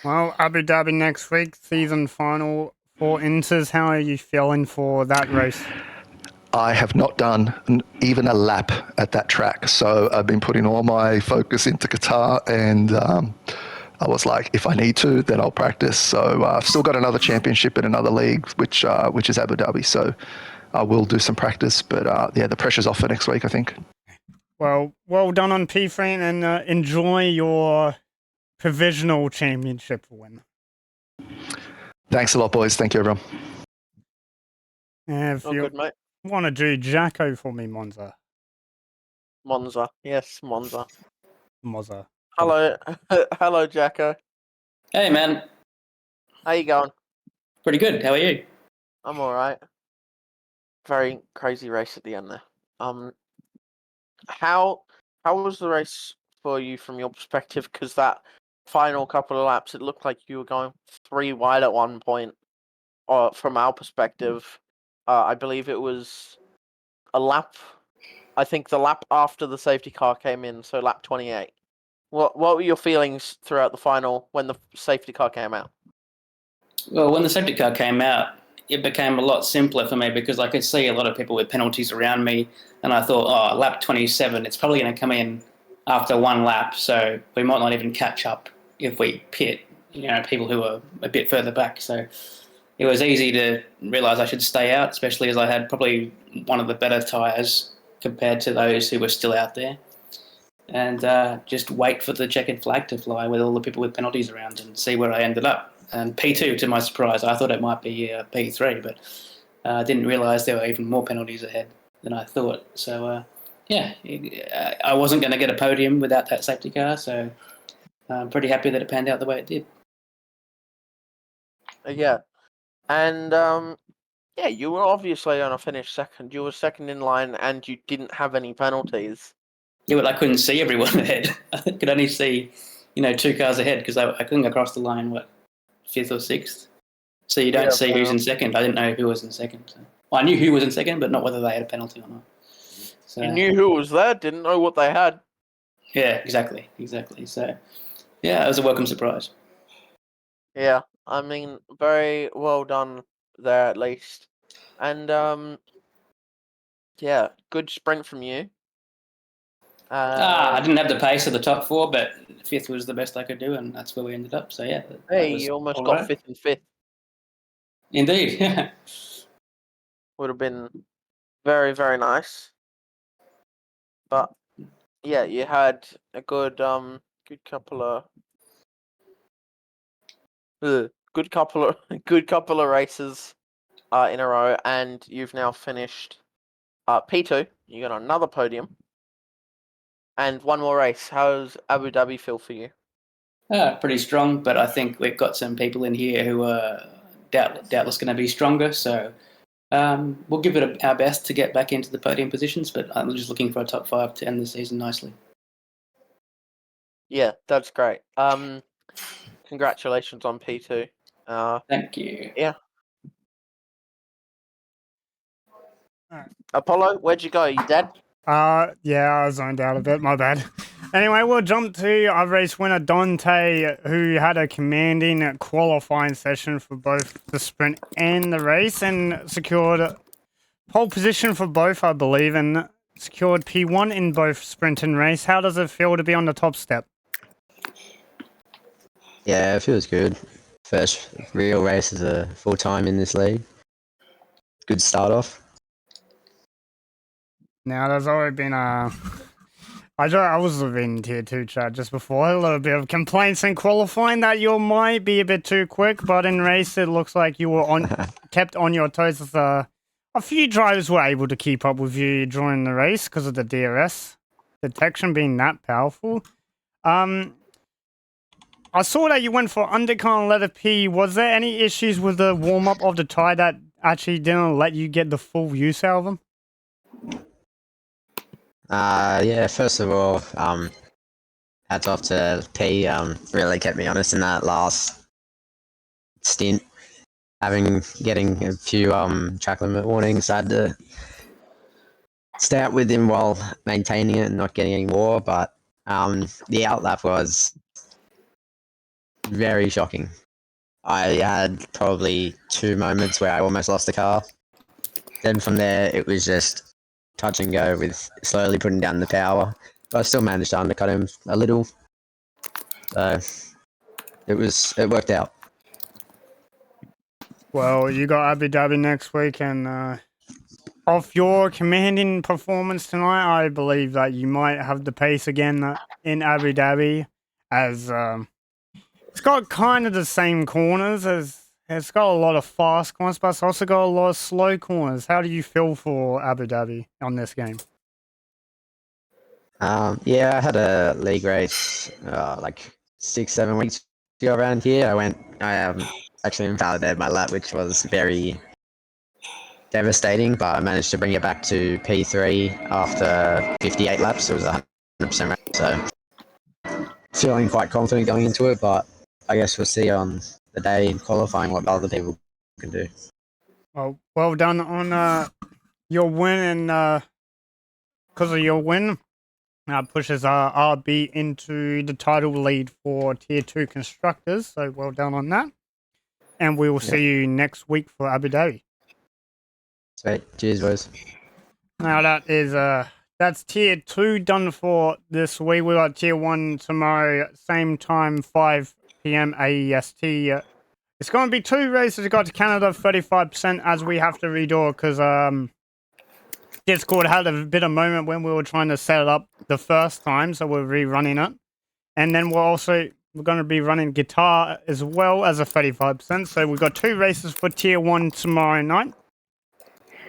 Well, Abu Dhabi next week, season final for Inters. How are you feeling for that race? I have not done even a lap at that track. So I've been putting all my focus into Qatar, and I was like, if I need to, then I'll practice. So I've still got another championship in another league, which is Abu Dhabi. So I will do some practice, but yeah, the pressure's off for next week, I think. Well done on P3, and enjoy your provisional championship win. Thanks a lot, boys. Thank you, everyone. If you good, mate. want to do Jacko for me, Monza. Monza. Yes, Monza. Monza. Hello. Hello, Jacko. Hey, man. How you going? Pretty good. How are you? I'm alright. Very crazy race at the end there. How was the race for you from your perspective? Because that final couple of laps, it looked like you were going 3 wide at one point. From our perspective, I believe it was a lap. I think the lap after the safety car came in, so lap 28. What were your feelings throughout the final when the safety car came out? Well, when the safety car came out, it became a lot simpler for me because I could see a lot of people with penalties around me, and I thought, oh, lap 27, it's probably going to come in after one lap, so we might not even catch up if we pit, people who are a bit further back. So it was easy to realise I should stay out, especially as I had probably one of the better tyres compared to those who were still out there. And just wait for the checkered flag to fly with all the people with penalties around and see where I ended up. And P2, to my surprise, I thought it might be P3, but I didn't realise there were even more penalties ahead than I thought. So, yeah, I wasn't going to get a podium without that safety car, so I'm pretty happy that it panned out the way it did. Yeah. And, yeah, you were obviously going to finish second. You were second in line and you didn't have any penalties. Yeah, but I couldn't see everyone ahead. I could only see, 2 cars ahead because I couldn't go across the line, 5th or 6th. So you don't Yeah, see who's well. in second. I didn't know who was in second. So. Well, I knew who was in second, but not whether they had a penalty or not. So, You knew who was there, didn't know what they had. yeah, exactly. So, yeah, it was a welcome surprise. Yeah, I mean, very well done there at least. And yeah, good sprint from you. I didn't have the pace of the top four, but fifth was the best I could do, and that's where we ended up. So yeah, Hey, that was you almost all got right. fifth and fifth. Indeed, yeah. Would have been very, very nice. But yeah, you had a good good couple of good couple of races in a row, and you've now finished P2. You got another podium and one more race. How's Abu Dhabi feel for you? Pretty strong, but I think we've got some people in here who are doubtless going to be stronger. So we'll give it our best to get back into the podium positions, but I'm just looking for a top 5 to end the season nicely. Yeah, that's great. Congratulations on P2. Thank you. Yeah. Alright. Apollo, where'd you go? You dead? Yeah, I zoned out a bit, my bad. Anyway, we'll jump to our race winner, Dante, who had a commanding qualifying session for both the sprint and the race and secured pole position for both, I believe, and secured P1 in both sprint and race. How does it feel to be on the top step? Yeah, it feels good. First real race as a full time in this league. Good start off. Now, there's already been I was in tier 2 chat just before, a little bit of complaints in qualifying that you might be a bit too quick, but in race it looks like you were kept on your toes. With, a few drivers were able to keep up with you during the race because of the DRS detection being that powerful. I saw that you went for undercar and letter P. Was there any issues with the warm-up of the tyre that actually didn't let you get the full use out of them? Yeah, first of all, hats off to P. Really kept me honest in that last stint. Getting a few track limit warnings, I had to stay out with him while maintaining it and not getting any more. But the outlap was very shocking. I had probably 2 moments where I almost lost the car. Then from there, it was just touch and go with slowly putting down the power. But I still managed to undercut him a little. So it worked out. Well, you got Abu Dhabi next week, and off your commanding performance tonight, I believe that you might have the pace again in Abu Dhabi, as it's got kind of the same corners as it's got a lot of fast corners, but it's also got a lot of slow corners. How do you feel for Abu Dhabi on this game? Yeah, I had a league race like 6-7 weeks ago around here. I actually invalidated my lap, which was very devastating, but I managed to bring it back to P3 after 58 laps. It was 100% rate, so feeling quite confident going into it, but I guess we'll see on the day in qualifying what other people can do. Well done on your win, and because of your win, pushes RB into the title lead for Tier 2 Constructors, so well done on that. And we will see you next week for Abu Dhabi. Sweet. Cheers, boys. Now that's Tier 2 done for this week. We got Tier 1 tomorrow, same time, 5 p.m. AEST. It's going to be 2 races. We got to Canada 35% as we have to redo it because Discord had a bit of moment when we were trying to set it up the first time, so we're rerunning it. And then we're going to be running Qatar as well as a 35%. So we've got 2 races for Tier 1 tomorrow night.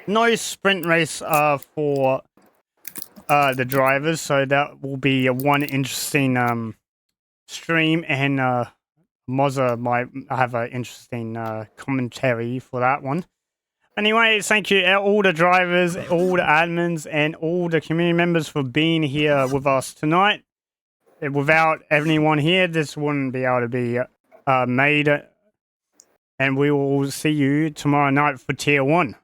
No sprint race for the drivers, so that will be one interesting stream, and Mozza might have an interesting commentary for that one. Anyway, thank you all the drivers, all the admins, and all the community members for being here with us tonight. Without anyone here, this wouldn't be able to be made. and we will see you tomorrow night for Tier 1.